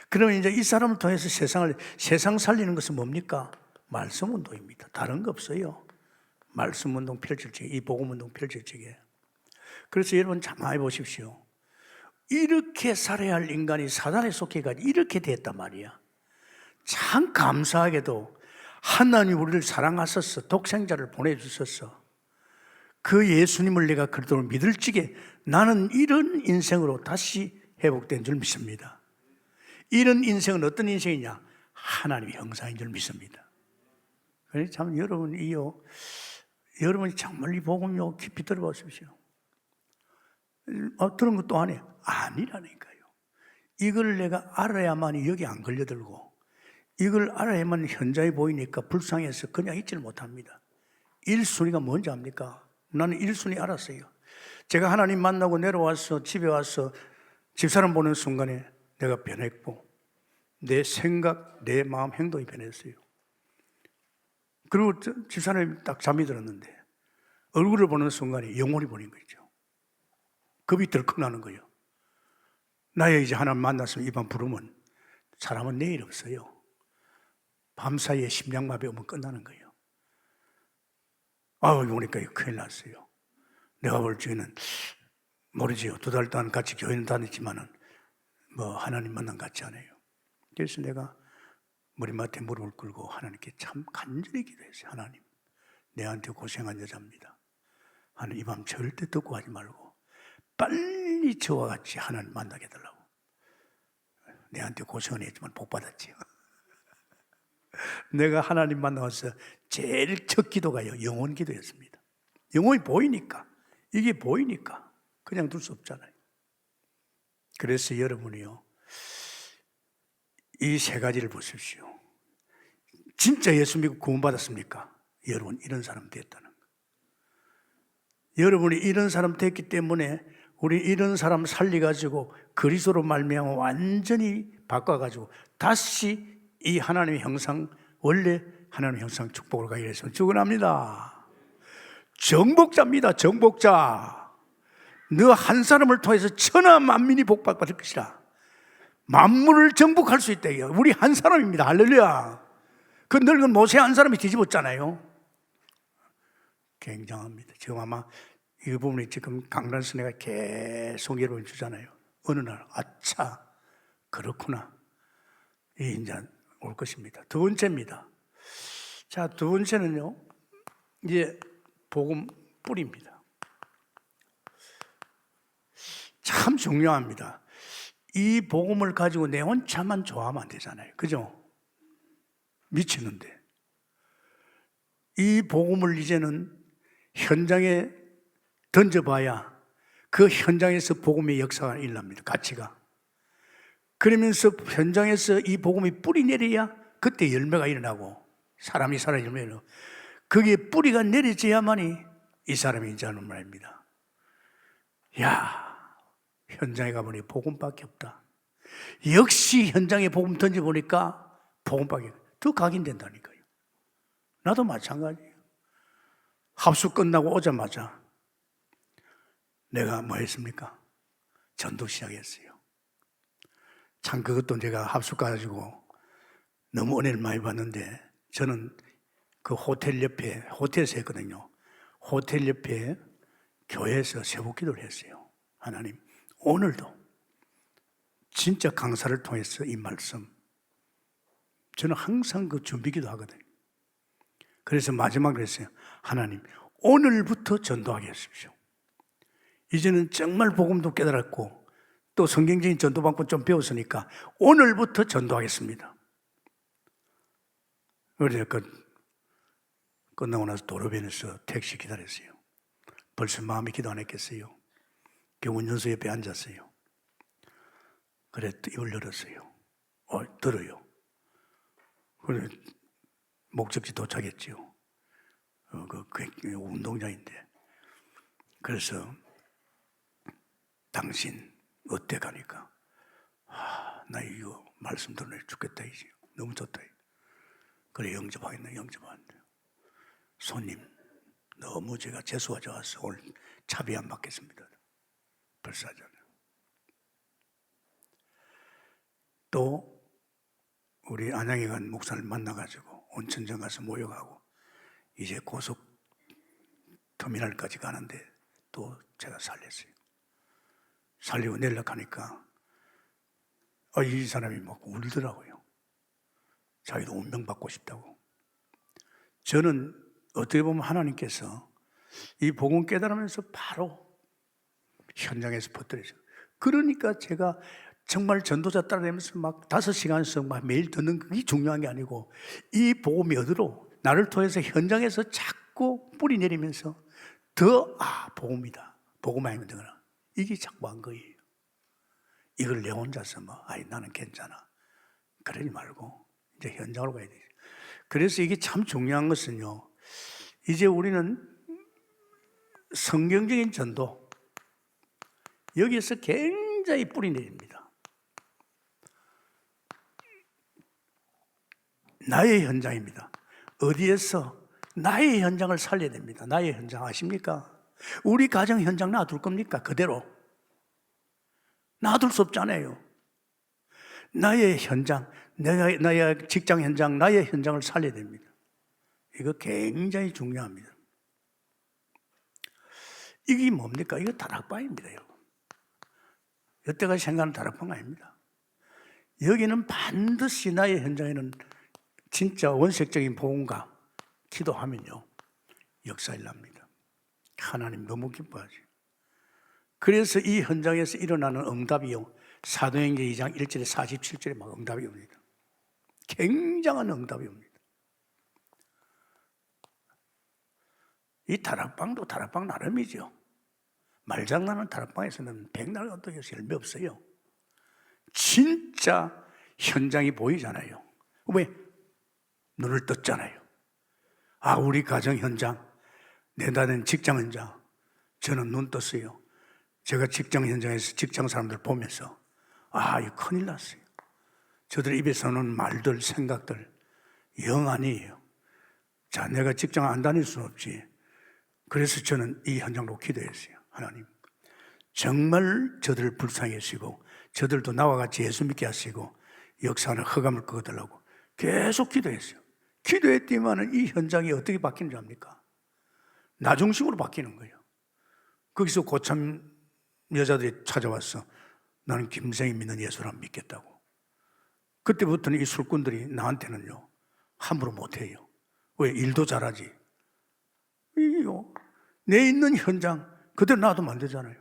그러면 이제 이 사람을 통해서 세상 살리는 것은 뭡니까? 말씀 운동입니다. 다른 거 없어요. 말씀 운동 펼칠 적에, 이 복음 운동 펼칠 적에. 그래서 여러분 가만히 보십시오. 이렇게 살아야 할 인간이 사단에 속해가지고 이렇게 됐단 말이야. 참 감사하게도 하나님 우리를 사랑하셔서 독생자를 보내주셔서 그 예수님을 내가 그리스도로 믿을 적에 나는 이런 인생으로 다시 회복된 줄 믿습니다. 이런 인생은 어떤 인생이냐? 하나님의 형상인 줄 믿습니다. 그래서 참 여러분이 정말 이 복음요 깊이 들어보십시오. 들은 것도 안 해요. 아니라니까요. 이걸 내가 알아야만이 여기 안 걸려들고, 이걸 알아야만 현장에 보이니까 불쌍해서 그냥 있지를 못합니다. 1순위가 뭔지 압니까? 나는 1순위 알았어요. 제가 하나님 만나고 내려와서 집에 와서 집사람 보는 순간에 내가 변했고, 내 생각, 내 마음, 행동이 변했어요. 그리고 집사람이 딱 잠이 들었는데 얼굴을 보는 순간에 영혼이 보는 거죠. 겁이 덜컥 나는 거예요. 나의 이제 하나님 만났으면 이 밤 부르면 사람은 내일 없어요. 밤사이에 심장마비 오면 끝나는 거예요. 여기 오니까 큰일 났어요. 내가 볼 적에는 모르지요. 2달 동안 같이 교회는 다녔지만은 하나님 만남 같지 않아요. 그래서 내가 머리맡에 무릎을 꿇고 하나님께 참 간절히 기도했어요. 하나님, 내한테 고생한 여자입니다. 하나님, 이 밤 절대 듣고 하지 말고 빨리 저와 같이 하나님 만나게 해달라고. 내한테 고생은 했지만 복 받았지요. 내가 하나님 만나서 제일 첫 기도가요, 영혼 기도였습니다. 영혼이 보이니까, 이게 보이니까 그냥 둘 수 없잖아요. 그래서 여러분이요, 이 세 가지를 보십시오. 진짜 예수 믿고 구원받았습니까? 여러분 이런 사람 됐다는 거. 여러분이 이런 사람 됐기 때문에 우리 이런 사람 살려가지고 그리스도로 말미암아 완전히 바꿔가지고 다시 이 하나님의 형상, 원래 하나님의 형상 축복을 가게 해서 축원합니다. 정복자입니다. 정복자. 너 한 사람을 통해서 천하 만민이 복받을 것이라. 만물을 정복할 수 있다. 우리 한 사람입니다. 할렐루야. 그 늙은 모세 한 사람이 뒤집었잖아요. 굉장합니다. 지금 아마 이 부분이 지금 강단에서 내가 계속 여러분 주잖아요. 어느 날 아차 그렇구나, 이 이제 올 것입니다. 두 번째입니다. 자, 두 번째는요, 이제 복음 뿌리입니다. 참 중요합니다. 이 복음을 가지고 내 혼자만 좋아하면 안 되잖아요. 그죠? 미치는데 이 복음을 이제는 현장에 던져봐야 그 현장에서 복음의 역사가 일어납니다. 가치가. 그러면서 현장에서 이 복음이 뿌리 내려야 그때 열매가 일어나고 사람이 살아 열매가, 그게 뿌리가 내려져야만이 이 사람이 인자하는 말입니다. 현장에 가보니 복음밖에 없다. 역시 현장에 복음 던져보니까 복음밖에 더 각인된다니까요. 나도 마찬가지예요. 합수 끝나고 오자마자 내가 뭐 했습니까? 전도 시작했어요. 참 그것도 제가 합수 가지고 너무 은혜를 많이 받는데, 저는 그 호텔 옆에, 호텔에서 했거든요. 호텔 옆에 교회에서 새벽 기도를 했어요. 하나님, 오늘도 진짜 강사를 통해서 이 말씀, 저는 항상 그 준비기도 하거든요. 그래서 마지막으로 했어요. 하나님, 오늘부터 전도하게 하십시오. 이제는 정말 복음도 깨달았고 또 성경적인 전도방법 좀 배웠으니까 오늘부터 전도하겠습니다. 그래서 끝나고 나서 도로변에서 택시 기다렸어요. 벌써 마음이 기도 안 했겠어요. 운전수 옆에 앉았어요. 그래, 입을 열었어요. 들어요. 그래, 목적지 도착했지요. 운동장인데, 그래서 당신 어때 가니까 나 이거 말씀 들으니 죽겠다 이제 너무 좋다. 그래 영접하겠네. 영접하는데 손님 너무 제가 재수가 좋아서 오늘 차비 안 받겠습니다. 벌사잖아요. 또 우리 안양에 간 목사를 만나가지고 온천정 가서 모여가고 이제 고속 터미널까지 가는데 또 제가 살렸어요. 살리고 내려고 하니까 이 사람이 막 울더라고요. 자기도 운명받고 싶다고. 저는 어떻게 보면 하나님께서 이 복음 깨달으면서 바로 현장에서 퍼뜨려서, 그러니까 제가 정말 전도자 따라다니면서 막 5시간씩 막 매일 듣는 그게 중요한 게 아니고, 이 복음이 어디로 나를 통해서 현장에서 자꾸 뿌리 내리면서 더 복음이다, 복음 아니면 되거나 이게 자꾸 한 거예요. 이걸 내 혼자서 나는 괜찮아 그러지 말고 이제 현장으로 가야 돼. 그래서 이게 참 중요한 것은요, 이제 우리는 성경적인 전도, 여기에서 굉장히 뿌리 내립니다. 나의 현장입니다. 어디에서 나의 현장을 살려야 됩니다. 나의 현장 아십니까? 우리 가정 현장 놔둘 겁니까? 그대로 놔둘 수 없잖아요. 나의 현장, 나의 직장 현장, 나의 현장을 살려야 됩니다. 이거 굉장히 중요합니다. 이게 뭡니까? 이거 다락방입니다, 여러분. 여태까지 생각하는 다락방 아닙니다. 여기는 반드시 나의 현장에는 진짜 원색적인 복음과 기도하면요, 역사 일납니다. 하나님 너무 기뻐하지. 그래서 이 현장에서 일어나는 응답이요, 사도행전 2장 1절에 47절에 막 응답이 옵니다. 굉장한 응답이 옵니다. 이 다락방도 다락방 나름이죠. 말장난하는 다락방에서는 백날 어떻게 열매 없어요. 진짜 현장이 보이잖아요. 왜? 눈을 떴잖아요. 우리 가정 현장, 내 다른 직장 현장, 저는 눈 떴어요. 제가 직장 현장에서 직장 사람들 보면서 이거 큰일 났어요. 저들 입에서 나오는 말들, 생각들 영 아니에요. 자, 내가 직장 안 다닐 수는 없지. 그래서 저는 이 현장으로 기도했어요. 하나님, 정말 저들을 불쌍히 하시고 저들도 나와 같이 예수 믿게 하시고 역사하는 허감을 꺼달라고 계속 기도했어요. 기도했더니만 이 현장이 어떻게 바뀌는 줄 압니까? 나 중심으로 바뀌는 거예요. 거기서 고참 여자들이 찾아왔어. 나는 김생이 믿는 예수를 안 믿겠다고. 그때부터는 이 술꾼들이 나한테는요, 함부로 못해요. 왜? 일도 잘하지. 이요, 내 있는 현장 그대로 놔두면 안 되잖아요.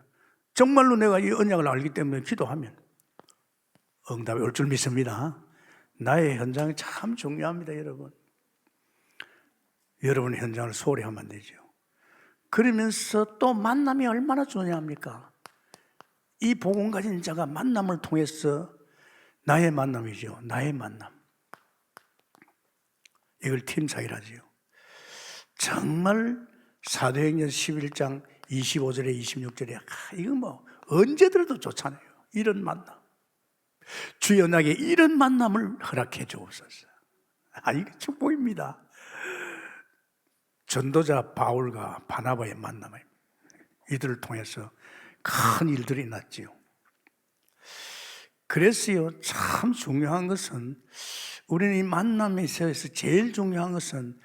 정말로 내가 이 언약을 알기 때문에 기도하면 응답이 올 줄 믿습니다. 나의 현장이 참 중요합니다, 여러분. 여러분의 현장을 소홀히 하면 안 되죠. 그러면서 또 만남이 얼마나 중요합니까? 이 복음 가진 자가 만남을 통해서 나의 만남이죠. 나의 만남. 이걸 팀 사이라지요. 정말 사도행전 11장 25절에 26절에 이거 언제 들어도 좋잖아요. 이런 만남. 주여 나에게 이런 만남을 허락해 주옵소서. 이게 축복입니다. 전도자 바울과 바나바의 만남입니다. 이들을 통해서 큰 일들이 났지요. 그래서요, 참 중요한 것은, 우리는 이 만남에 있어서 제일 중요한 것은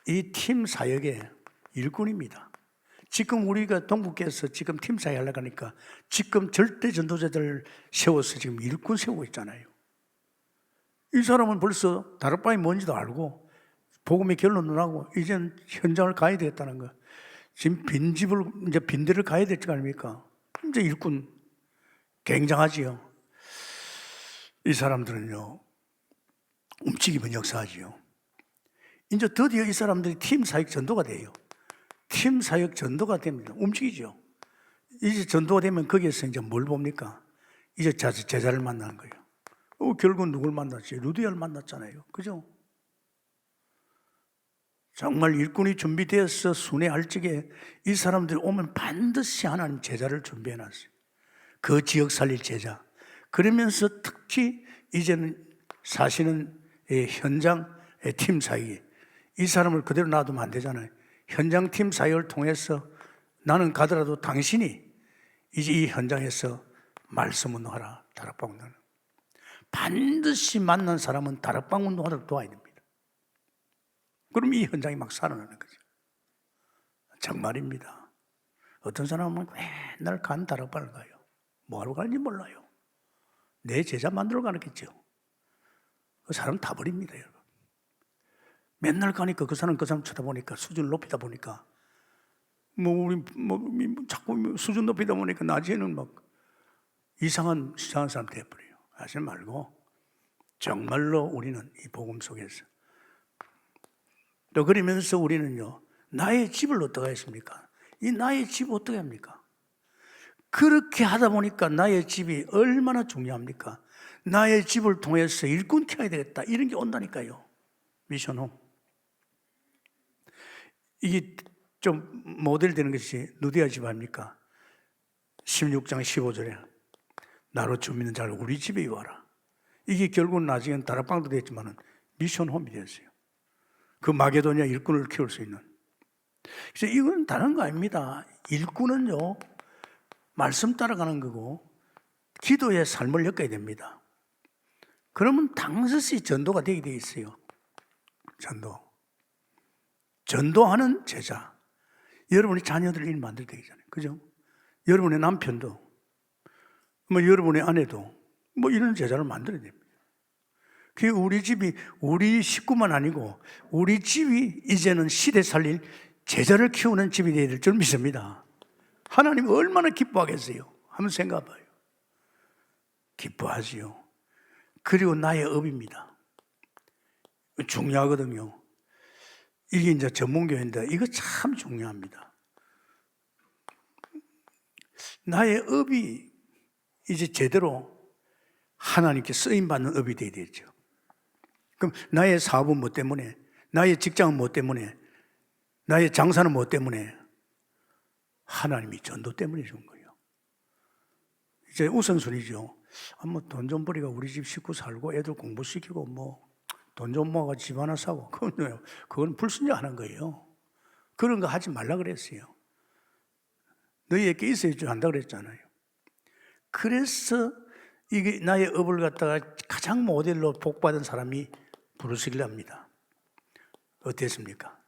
이 팀 사역의 일꾼입니다. 지금 우리가 동북께서 지금 팀 사역 하려고 하니까 지금 절대 전도자들 세워서 지금 일꾼 세우고 있잖아요. 이 사람은 벌써 다락방이 뭔지도 알고 복음의 결론을 하고 이제는 현장을 가야 되겠다는 거. 지금 빈집을, 이제 빈대를 가야 될 거 아닙니까? 이제 일꾼 굉장하지요. 이 사람들은요, 움직이면 역사하지요. 이제 드디어 이 사람들이 팀 사역 전도가 돼요. 팀 사역 전도가 됩니다. 움직이죠. 이제 전도가 되면 거기에서 이제 뭘 봅니까? 이제 제자를 만나는 거예요. 결국 누굴 만났지? 루디아를 만났잖아요. 그죠? 정말 일꾼이 준비되어서 순회할 적에 이 사람들이 오면 반드시 하나님 제자를 준비해놨어요. 그 지역 살릴 제자. 그러면서 특히 이제는 사시는 현장 팀 사이에 이 사람을 그대로 놔두면 안 되잖아요. 현장 팀 사역을 통해서 나는 가더라도 당신이 이제 이 현장에서 말씀 운동하라. 다락방 운동. 반드시 만난 사람은 다락방 운동하도록 도와야 됩니다. 그럼 이 현장이 막 살아나는 거죠. 정말입니다. 어떤 사람은 맨날 간 다락방을 가요. 뭐하러 가는지 몰라요. 내 제자 만들어 가겠죠. 그 사람 다 버립니다, 여러분. 맨날 가니까 그 사람 쳐다보니까 수준을 높이다 보니까 자꾸 수준 높이다 보니까 나중에는 막 이상한 사람 돼버려요. 하지 말고 정말로 우리는 이 복음 속에서 또 그러면서 우리는요, 나의 집을 어떻게 했습니까? 이 나의 집 어떻게 합니까? 그렇게 하다 보니까 나의 집이 얼마나 중요합니까? 나의 집을 통해서 일꾼 켜야 되겠다. 이런 게 온다니까요. 미션홈. 이게 좀 모델 되는 것이 누디아 집 아닙니까? 16장 15절에 나로 주 믿는 자를 우리 집에 와라. 이게 결국은 나중에는 다락방도 됐지만 미션홈이 됐어요. 그 마게도냐 일꾼을 키울 수 있는. 그래서 이건 다른 거 아닙니다. 일꾼은요, 말씀 따라가는 거고 기도의 삶을 엮어야 됩니다. 그러면 당연히 전도가 되게 돼 있어요. 전도하는 제자. 여러분이 자녀들 일 만들 되잖아요. 그죠? 여러분의 남편도, 여러분의 아내도, 이런 제자를 만들어야 됩니다. 그게 우리 집이, 우리 식구만 아니고, 우리 집이 이제는 시대 살릴 제자를 키우는 집이 되어야 될 줄 믿습니다. 하나님 얼마나 기뻐하겠어요? 한번 생각해 봐요. 기뻐하지요. 그리고 나의 업입니다. 중요하거든요. 이게 이제 전문교회인데 이거 참 중요합니다. 나의 업이 이제 제대로 하나님께 쓰임받는 업이 되어야 되죠. 그럼 나의 사업은 뭐 때문에, 나의 직장은 뭐 때문에, 나의 장사는 뭐 때문에? 하나님이 전도 때문에 준 거예요. 이제 우선순위죠. 돈 좀 벌이가 우리 집 식구 살고 애들 공부시키고 돈 좀 모아가 집 하나 사고, 그건 불순종하는 거예요. 그런 거 하지 말라 그랬어요. 너희에게 있어야지 한다 그랬잖아요. 그래서 이게 나의 업을 갖다가 가장 모델로 복받은 사람이 브루스길라입니다. 어땠습니까?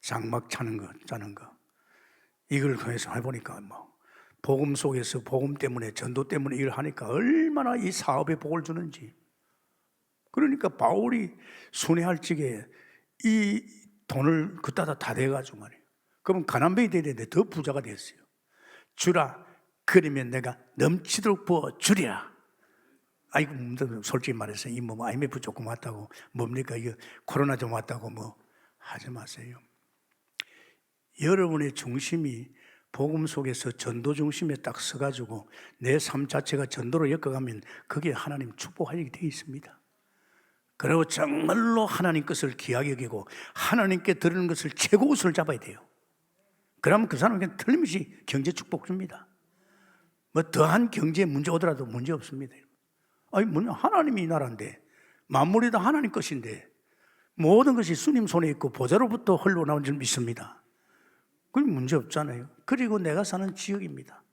장막 짜는 거. 이걸 통해서 해보니까 복음 속에서 복음 때문에, 전도 때문에 일을 하니까 얼마나 이 사업에 복을 주는지. 그러니까 바울이 순회할 적에 이 돈을 그따다 다 대가지고 말이에요. 그러면 가난뱅이 돼야 되는데 더 부자가 됐어요. 주라, 그러면 내가 넘치도록 부어 주리라. 아이고, 솔직히 말해서 이 IMF 조금 왔다고, 뭡니까, 이거 코로나 좀 왔다고 하지 마세요. 여러분의 중심이 복음 속에서 전도 중심에 딱 서가지고 내 삶 자체가 전도로 엮어가면 그게 하나님 축복하게 되어 있습니다. 그리고 정말로 하나님 것을 귀하게 여기고 하나님께 드리는 것을 최고 우선을 잡아야 돼요. 그러면 그 사람에게 틀림없이 경제 축복 줍니다. 더한 경제 문제 오더라도 문제 없습니다. 하나님이 이 나라인데, 만물이 다 하나님 것인데 모든 것이 주님 손에 있고 보좌로부터 흘러나온 줄 믿습니다. 그건 문제 없잖아요. 그리고 내가 사는 지역입니다.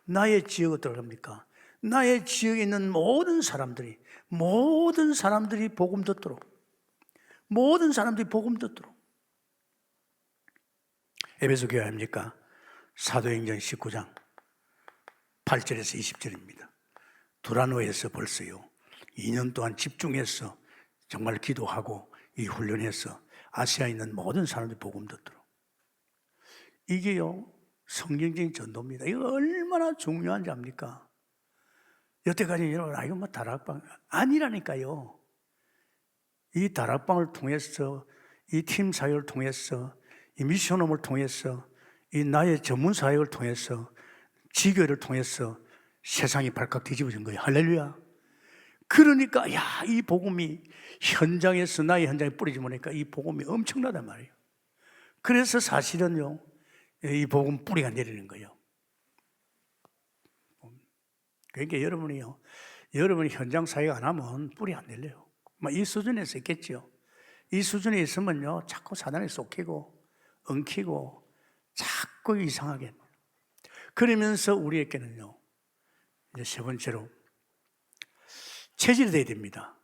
나의 지역 어떡합니까? 나의 지역에 있는 모든 사람들이 복음 듣도록, 에베소 교회 아닙니까? 사도행전 19장 8절에서 20절입니다. 두라노에서 벌써요 2년 동안 집중해서 정말 기도하고 이 훈련해서 아시아에 있는 모든 사람들이 복음 듣도록. 이게요 성경적인 전도입니다. 이거 얼마나 중요한지 압니까? 여태까지 이거 다락방 아니라니까요. 이 다락방을 통해서, 이 팀 사역을 통해서, 이 미션홈을 통해서, 이 나의 전문 사역을 통해서, 지교를 통해서 세상이 발칵 뒤집어진 거예요. 할렐루야. 그러니까 이 복음이 현장에서, 나의 현장에 뿌리지 보니까 이 복음이 엄청나단 말이에요. 그래서 사실은요, 이 복음 뿌리가 내리는 거예요. 그러니까 여러분이 현장 사역 안 하면 뿌리 안 내려요. 이 수준에서 있겠죠. 이 수준에 있으면요, 자꾸 사단에 속히고, 엉키고, 자꾸 이상하게. 그러면서 우리에게는요, 이제 세 번째로, 체질이 돼야 됩니다.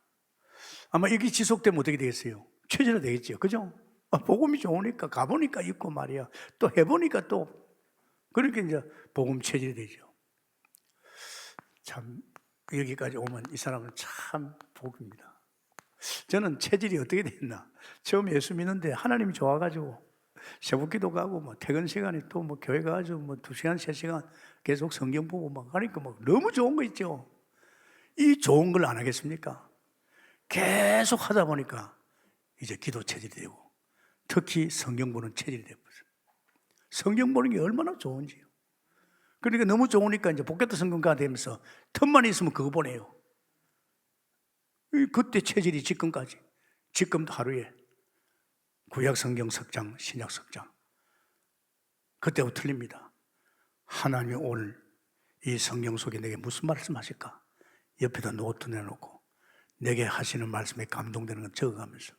아마 이게 지속되면 어떻게 되겠어요? 체질이 되겠죠. 그죠? 복음이 좋으니까, 가보니까 있고 말이야. 또 해보니까 또, 그렇게 이제 복음 체질이 되죠. 참, 여기까지 오면 이 사람은 참 복입니다. 저는 체질이 어떻게 됐나? 처음 예수 믿는데 하나님이 좋아가지고 새벽기도 가고 퇴근 시간에 또 교회 가가지고 2시간, 3시간 계속 성경 보고 하니까 너무 좋은 거 있죠. 이 좋은 걸 안 하겠습니까? 계속 하다 보니까 이제 기도 체질이 되고 특히 성경 보는 체질이 되었어요. 성경 보는 게 얼마나 좋은지요. 그러니까 너무 좋으니까 이제 복겠다 성경가 되면서 틈만 있으면 그거 보내요. 그때 체질이 지금도 하루에 구약 성경 석장, 신약 석장. 그때부터 틀립니다. 하나님이 오늘 이 성경 속에 내게 무슨 말씀 하실까? 옆에다 노트 내놓고 내게 하시는 말씀에 감동되는 건 적어가면서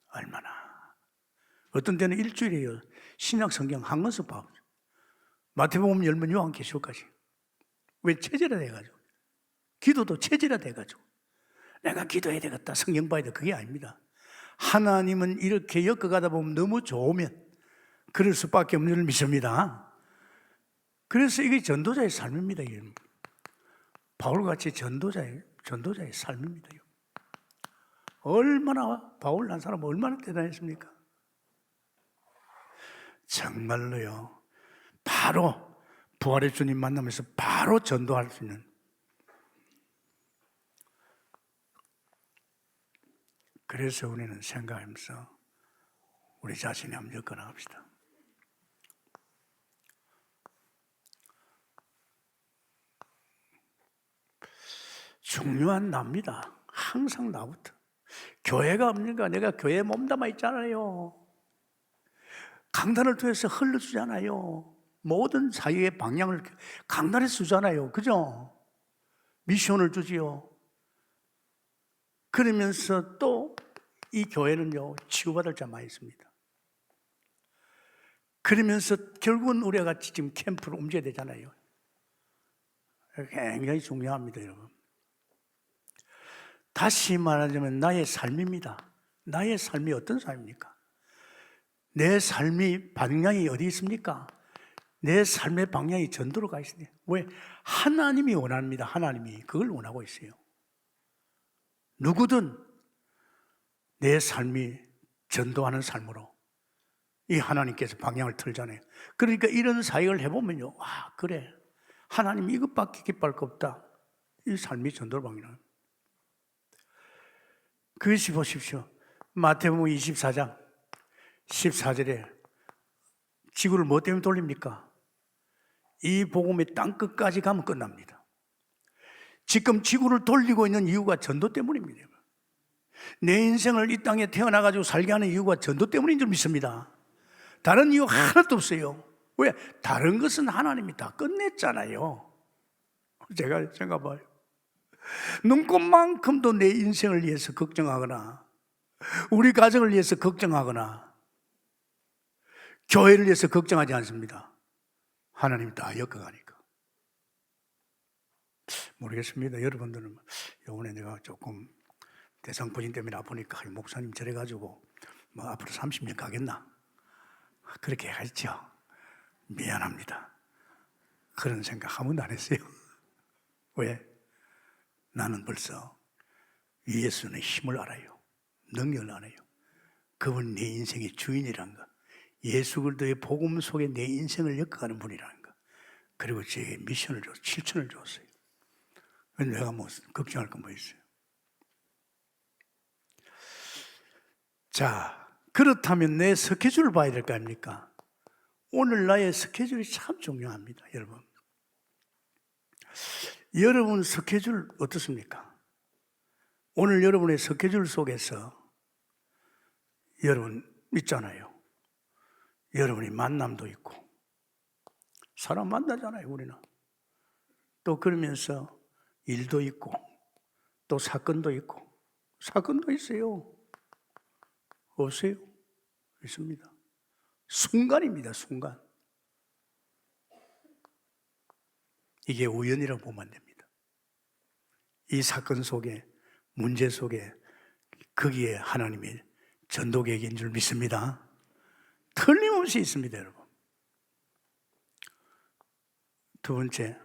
얼마나. 어떤 때는 일주일에요. 신약 성경 한 권씩 봐. 마태복음 열면 요한계시록까지. 왜? 체질화 돼가지고. 기도도 체질화 돼가지고. 내가 기도해야 되겠다, 성경 봐야 돼. 그게 아닙니다. 하나님은 이렇게 엮어가다 보면 너무 좋으면 그럴 수밖에 없는 줄 믿습니다. 그래서 이게 전도자의 삶입니다. 바울같이 전도자의 삶입니다. 얼마나 바울 한 사람은 얼마나 대단했습니까? 정말로요. 바로 부활의 주님 만나면서 바로 전도할 수 있는. 그래서 우리는 생각하면서 우리 자신이 한번 엮어나갑시다. 중요한 나입니다. 항상 나부터. 교회가 없는가? 내가 교회에 몸담아 있잖아요. 강단을 통해서 흘러주잖아요. 모든 사회의 방향을 강단에서 주잖아요. 그죠? 미션을 주지요. 그러면서 또 이 교회는요, 치유받을 자 많이 있습니다. 그러면서 결국은 우리가 같이 지금 캠프로 움직여야 되잖아요. 굉장히 중요합니다, 여러분. 다시 말하자면 나의 삶입니다. 나의 삶이 어떤 삶입니까? 내 삶이 방향이 어디 있습니까? 내 삶의 방향이 전도로 가 있습니다. 왜? 하나님이 원합니다. 하나님이 그걸 원하고 있어요. 누구든 내 삶이 전도하는 삶으로 이 하나님께서 방향을 틀잖아요. 그러니까 이런 사역을 해보면요, 그래, 하나님 이것밖에 기뻐할 거 없다. 이 삶이 전도로 방향을. 그것이 보십시오. 마태복음 24장 14절에 지구를 뭐 때문에 돌립니까? 이 복음의 땅끝까지 가면 끝납니다. 지금 지구를 돌리고 있는 이유가 전도 때문입니다. 내 인생을 이 땅에 태어나가지고 살게 하는 이유가 전도 때문인 줄 믿습니다. 다른 이유 하나도 없어요. 왜? 다른 것은 하나님이 다 끝냈잖아요. 제가 봐요. 눈꽃만큼도 내 인생을 위해서 걱정하거나 우리 가정을 위해서 걱정하거나 교회를 위해서 걱정하지 않습니다. 하나님이 다 엮어가니까. 모르겠습니다. 여러분들은 이번에 내가 조금 대상포진 때문에 아프니까 목사님 저래가지고 앞으로 30년 가겠나? 그렇게 했죠. 미안합니다. 그런 생각 한 번도 안 했어요. 왜? 나는 벌써 예수의 힘을 알아요. 능력을 알아요. 그분 내 인생의 주인이란 거. 예수 그리스도의 복음 속에 내 인생을 엮어가는 분이라는 거. 그리고 제게 미션을 줬어요. 실천을 줬어요. 내가 걱정할 건 뭐 있어요? 자, 그렇다면 내 스케줄을 봐야 될 거 아닙니까? 오늘 나의 스케줄이 참 중요합니다, 여러분. 여러분 스케줄 어떻습니까? 오늘 여러분의 스케줄 속에서 여러분 있잖아요. 여러분이 만남도 있고 사람 만나잖아요, 우리는. 또 그러면서 일도 있고 또 사건도 있고. 사건도 있어요. 없어요? 있습니다. 순간입니다, 순간. 이게 우연이라고 보면 안 됩니다. 이 사건 속에, 문제 속에 거기에 하나님의 전도 계획인 줄 믿습니다. 틀림없이 있습니다, 여러분. 두 번째,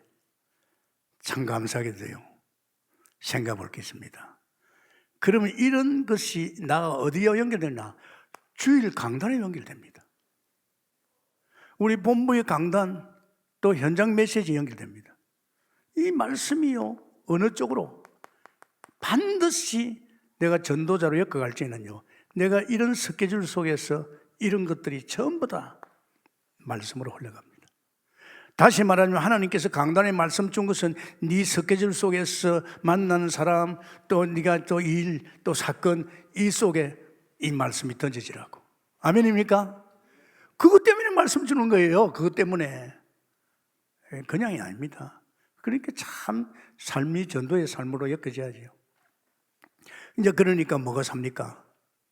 참 감사하게도요, 생각해 볼 게 있습니다. 그러면 이런 것이 나가 어디에 연결되나? 주일 강단에 연결됩니다. 우리 본부의 강단, 또 현장 메시지에 연결됩니다. 이 말씀이요, 어느 쪽으로 반드시 내가 전도자로 엮어갈 때는요, 내가 이런 스케줄 속에서 이런 것들이 전부 다 말씀으로 흘러갑니다. 다시 말하면 하나님께서 강단에 말씀 준 것은 네 스케줄 속에서 만나는 사람, 또 네가 또 일, 또 사건, 이 속에 이 말씀이 던져지라고. 아멘입니까? 그것 때문에 말씀 주는 거예요. 그것 때문에. 그냥이 아닙니다. 그러니까 참 삶이 전도의 삶으로 엮어져야죠. 이제 그러니까 뭐가 삽니까?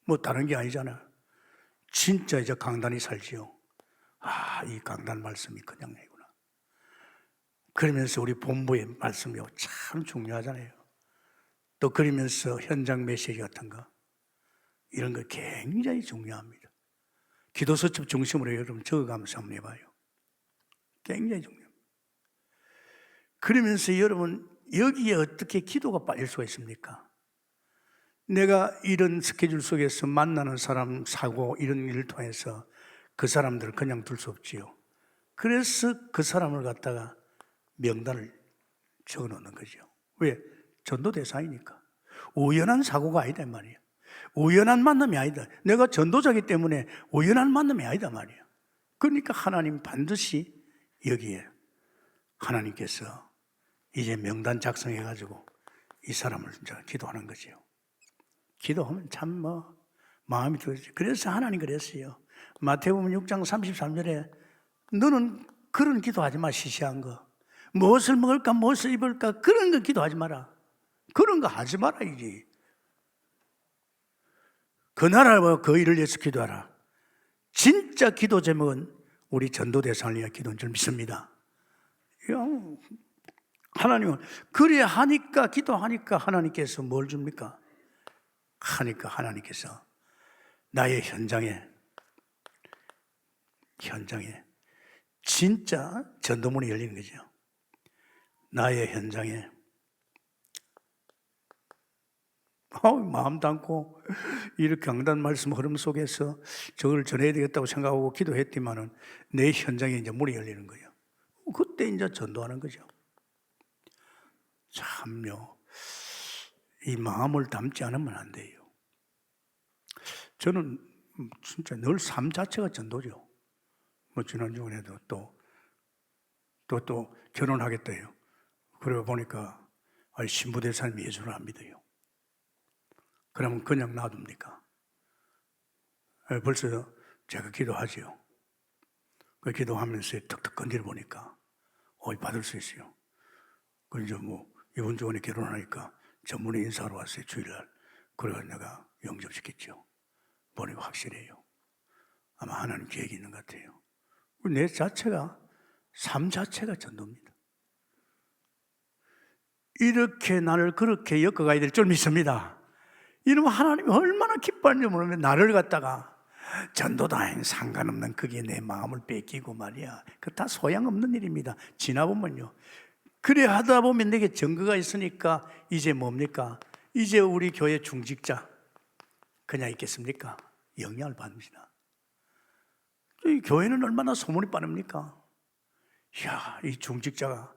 뭐 다른 게 아니잖아. 진짜 이제 강단이 살지요. 아, 이 강단 말씀이 그냥 아니구나. 그러면서 우리 본부의 말씀이 참 중요하잖아요. 또 그러면서 현장 메시지 같은 거, 이런 거 굉장히 중요합니다. 기도 수첩 중심으로 여러분 적어가면서 한번 해봐요. 굉장히 중요합니다. 그러면서 여러분 여기에 어떻게 기도가 빠질 수가 있습니까? 내가 이런 스케줄 속에서 만나는 사람, 사고, 이런 일을 통해서 그 사람들을 그냥 둘 수 없지요. 그래서 그 사람을 갖다가 명단을 적어 놓는 거죠. 왜? 전도 대상이니까. 우연한 사고가 아니다 말이에요. 우연한 만남이 아니다. 내가 전도자이기 때문에 우연한 만남이 아니다 말이에요. 그러니까 하나님 반드시 여기에 하나님께서 이제 명단 작성해가지고 이 사람을 이제 기도하는 거죠. 기도하면 참 마음이 들어지죠. 그래서 하나님 그랬어요. 마태복음 6장 33절에 너는 그런 기도하지 마. 시시한 거, 무엇을 먹을까, 무엇을 입을까, 그런 거 기도하지 마라. 그런 거 하지 마라. 이제 그 나라와 그 일을 위해서 기도하라. 진짜 기도 제목은 우리 전도 대상을 위한 기도인 줄 믿습니다. 하나님은 그래 하니까, 기도하니까 하나님께서 뭘 줍니까? 하니까 하나님께서 나의 현장에 진짜 전도문이 열리는 거죠. 나의 현장에 마음 담고 이렇게 강단 말씀 흐름 속에서 저걸 전해야 되겠다고 생각하고 기도했지만은 내 현장에 이제 문이 열리는 거예요. 그때 이제 전도하는 거죠. 참요, 이 마음을 담지 않으면 안 돼요. 저는 진짜 늘 삶 자체가 전도죠. 뭐 지난주에도 또 결혼하겠다요. 그러고 보니까 신부될 삶이 예수를 안 믿어요. 그러면 그냥 놔둡니까? 벌써 제가 기도하지요. 그 기도하면서 턱턱 건드려 보니까 받을 수 있어요. 그 이제 뭐 이번 주에 결혼하니까 전문에 인사하러 왔어요. 주일날. 그래서 내가 영접시켰죠. 보니까 확실해요. 아마 하나님 계획이 있는 것 같아요. 내 자체가, 삶 자체가 전도입니다. 이렇게 나를 그렇게 엮어가야 될 줄 믿습니다. 이러면 하나님이 얼마나 기뻐하는지 모르면 나를 갖다가 전도다행 상관없는 그게 내 마음을 뺏기고 말이야. 그 다 소양없는 일입니다. 지나보면요. 그래 하다 보면 내게 증거가 있으니까 이제 뭡니까? 이제 우리 교회 중직자 그냥 있겠습니까? 영향을 받습니다. 이 교회는 얼마나 소문이 빠릅니까? 이야, 이 중직자가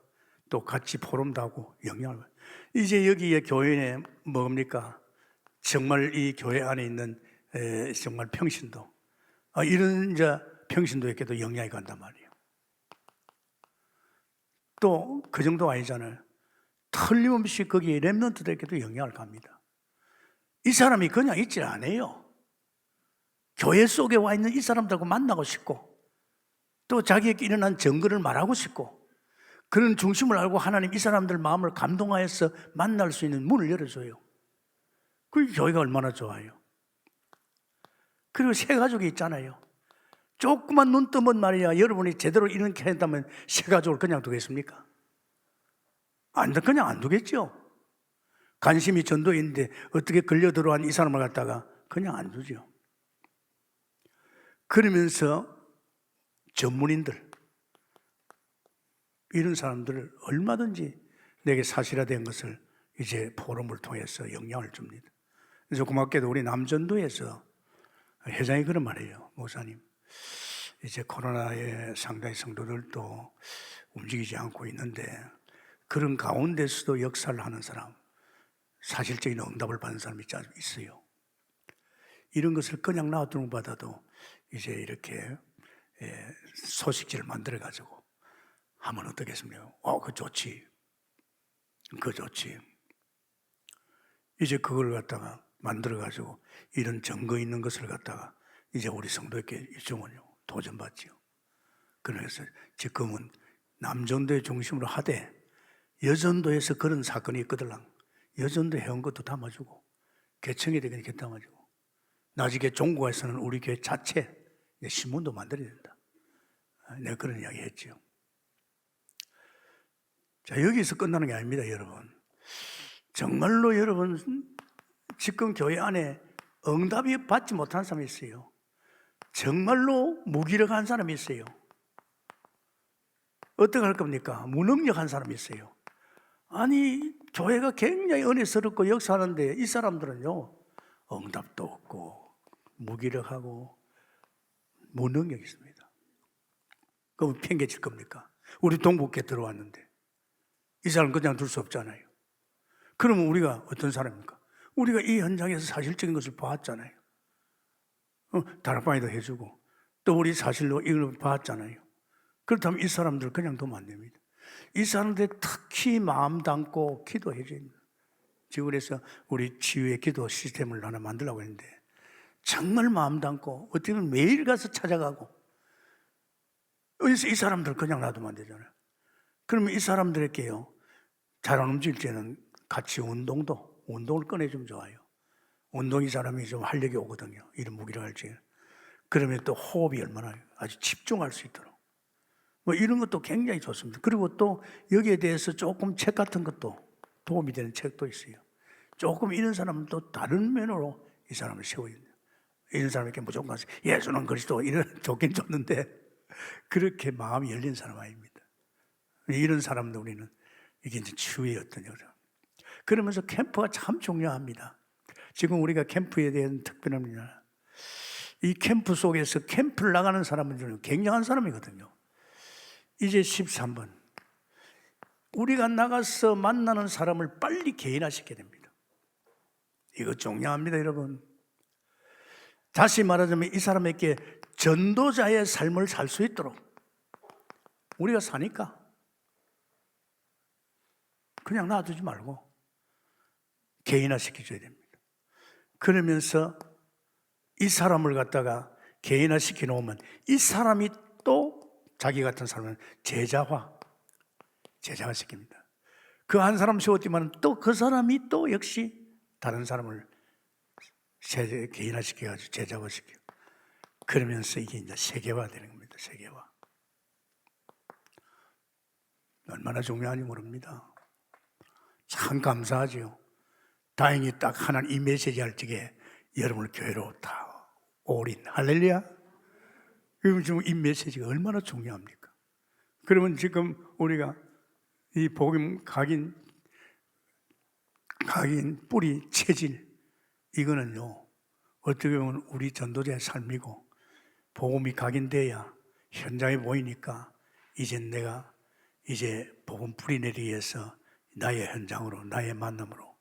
또 같이 포럼도 하고 영향을 받. 이제 여기에 교회에 뭡니까? 정말 이 교회 안에 있는 정말 평신도, 이런 이제 평신도에게도 영향이 간단 말이에요. 또 그 정도 아니잖아요. 틀림없이 거기에 렘넌트들에게도 영향을 갑니다. 이 사람이 그냥 있질 않아요. 교회 속에 와 있는 이 사람들하고 만나고 싶고 또 자기에게 일어난 증거를 말하고 싶고 그런 중심을 알고 하나님 이 사람들 마음을 감동하여서 만날 수 있는 문을 열어줘요. 그 교회가 얼마나 좋아요. 그리고 새 가족이 있잖아요. 조그만 눈 뜨면 말이야 여러분이 제대로 이렇게 한다면 새 가족을 그냥 두겠습니까? 그냥 안 두겠죠. 관심이 전도인데 어떻게 걸려 들어온 이 사람을 갖다가 그냥 안 두죠. 그러면서 전문인들 이런 사람들을 얼마든지 내게 사실화된 것을 이제 포럼을 통해서 영향을 줍니다. 그래서 고맙게도 우리 남전도에서 회장이 그런 말이에요. 목사님, 이제 코로나에 상당히 성도들도 움직이지 않고 있는데 그런 가운데서도 역사를 하는 사람, 사실적인 응답을 받는 사람이 있어요. 이런 것을 그냥 놔두는 것보다도 이제 이렇게 소식지를 만들어가지고 하면 어떻겠습니까? 그거 좋지. 그거 좋지. 이제 그걸 갖다가 만들어가지고 이런 증거 있는 것을 갖다가 이제 우리 성도에게 일종은요 도전받지요. 그래서 지금은 남전도의 중심으로 하되 여전도에서 그런 사건이 있거들랑 여전도 해온 것도 담아주고 개청이 되게 이렇게 담아주고 나중에 종고에서는 우리 교회 자체 신문도 만들어야 된다. 내가 그런 이야기 했죠. 자, 여기서 끝나는 게 아닙니다, 여러분. 정말로 여러분 지금 교회 안에 응답이 받지 못한 사람이 있어요. 정말로 무기력한 사람이 있어요. 어떻게 할 겁니까? 무능력한 사람이 있어요. 아니 교회가 굉장히 은혜스럽고 역사하는데 이 사람들은요 응답도 없고 무기력하고 무능력이 있습니다. 그럼 팽개칠 겁니까? 우리 동북께 들어왔는데 이 사람 그냥 둘 수 없잖아요. 그러면 우리가 어떤 사람입니까? 우리가 이 현장에서 사실적인 것을 봤잖아요. 다락방에도 해주고 또 우리 사실로 이걸 봤잖아요. 그렇다면 이 사람들 그냥 두면 안 됩니다. 이 사람들 특히 마음 담고 기도해 줘야 됩니다. 지금 그래서 우리 치유의 기도 시스템을 하나 만들려고 했는데 정말 마음 담고 어떻게 보면 매일 가서 찾아가고 이 사람들 그냥 놔두면 안 되잖아요. 그러면 이 사람들에게요 잘 안 움직일 때는 같이 운동을 꺼내주면 좋아요. 운동이 사람이 좀 활력이 오거든요. 이런 무기력할 때. 그러면 또 호흡이 얼마나 아주 집중할 수 있도록 뭐 이런 것도 굉장히 좋습니다. 그리고 또 여기에 대해서 조금 책 같은 것도 도움이 되는 책도 있어요. 조금 이런 사람은 또 다른 면으로 이 사람을 세워야 돼요. 이런 사람에게 무조건 가서 예수는 그리스도 이런 좋긴 좋는데 그렇게 마음이 열린 사람 아닙니다. 이런 사람도 우리는 이게 이제 치유의 어떤 여정. 그러면서 캠프가 참 중요합니다. 지금 우리가 캠프에 대한 특별합니다. 이 캠프 속에서 캠프를 나가는 사람은 굉장한 사람이거든요. 이제 13번. 우리가 나가서 만나는 사람을 빨리 개인화시켜야 됩니다. 이거 중요합니다, 여러분. 다시 말하자면 이 사람에게 전도자의 삶을 살 수 있도록 우리가 사니까 그냥 놔두지 말고 개인화시켜줘야 됩니다. 그러면서 이 사람을 갖다가 개인화시켜 놓으면 이 사람이 또 자기 같은 사람은 제자화 시킵니다. 그 한 사람 세웠지만 또 그 사람이 또 역시 다른 사람을 개인화시켜가지고 제자화시켜요. 그러면서 이게 이제 세계화 되는 겁니다. 세계화. 얼마나 중요한지 모릅니다. 참 감사하죠. 다행히 딱 하나님 이 메시지 할 적에 여러분을 교회로 다 올인. 할렐루야. 그럼 지금 이 메시지가 얼마나 중요합니까? 그러면 지금 우리가 이 복음 각인 뿌리 체질 이거는요 어떻게 보면 우리 전도자의 삶이고 복음이 각인돼야 현장에 보이니까 이제 내가 이제 복음 뿌리 내리기 위해서 나의 현장으로 나의 만남으로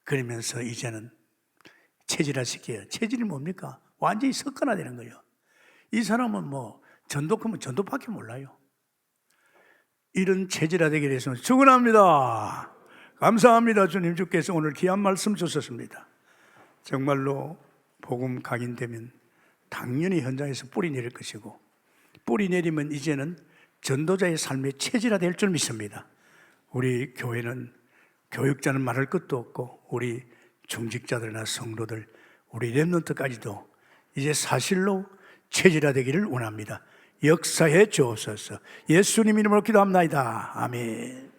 그러면서 이제는 체질화시켜요. 체질이 뭡니까? 완전히 습관화되는 거예요. 이 사람은 뭐 전도하면 전도밖에 몰라요. 이런 체질화되게 돼서 축원합니다. 감사합니다. 주님 주께서 오늘 귀한 말씀 주셨습니다. 정말로 복음 각인되면 당연히 현장에서 뿌리 내릴 것이고, 뿌리 내리면 이제는 전도자의 삶의 체질화 될 줄 믿습니다. 우리 교회는 교육자는 말할 것도 없고, 우리 중직자들이나 성도들, 우리 렘넌트까지도 이제 사실로 체질화되기를 원합니다. 역사해 주옵소서. 예수님 이름으로 기도합니다. 아멘.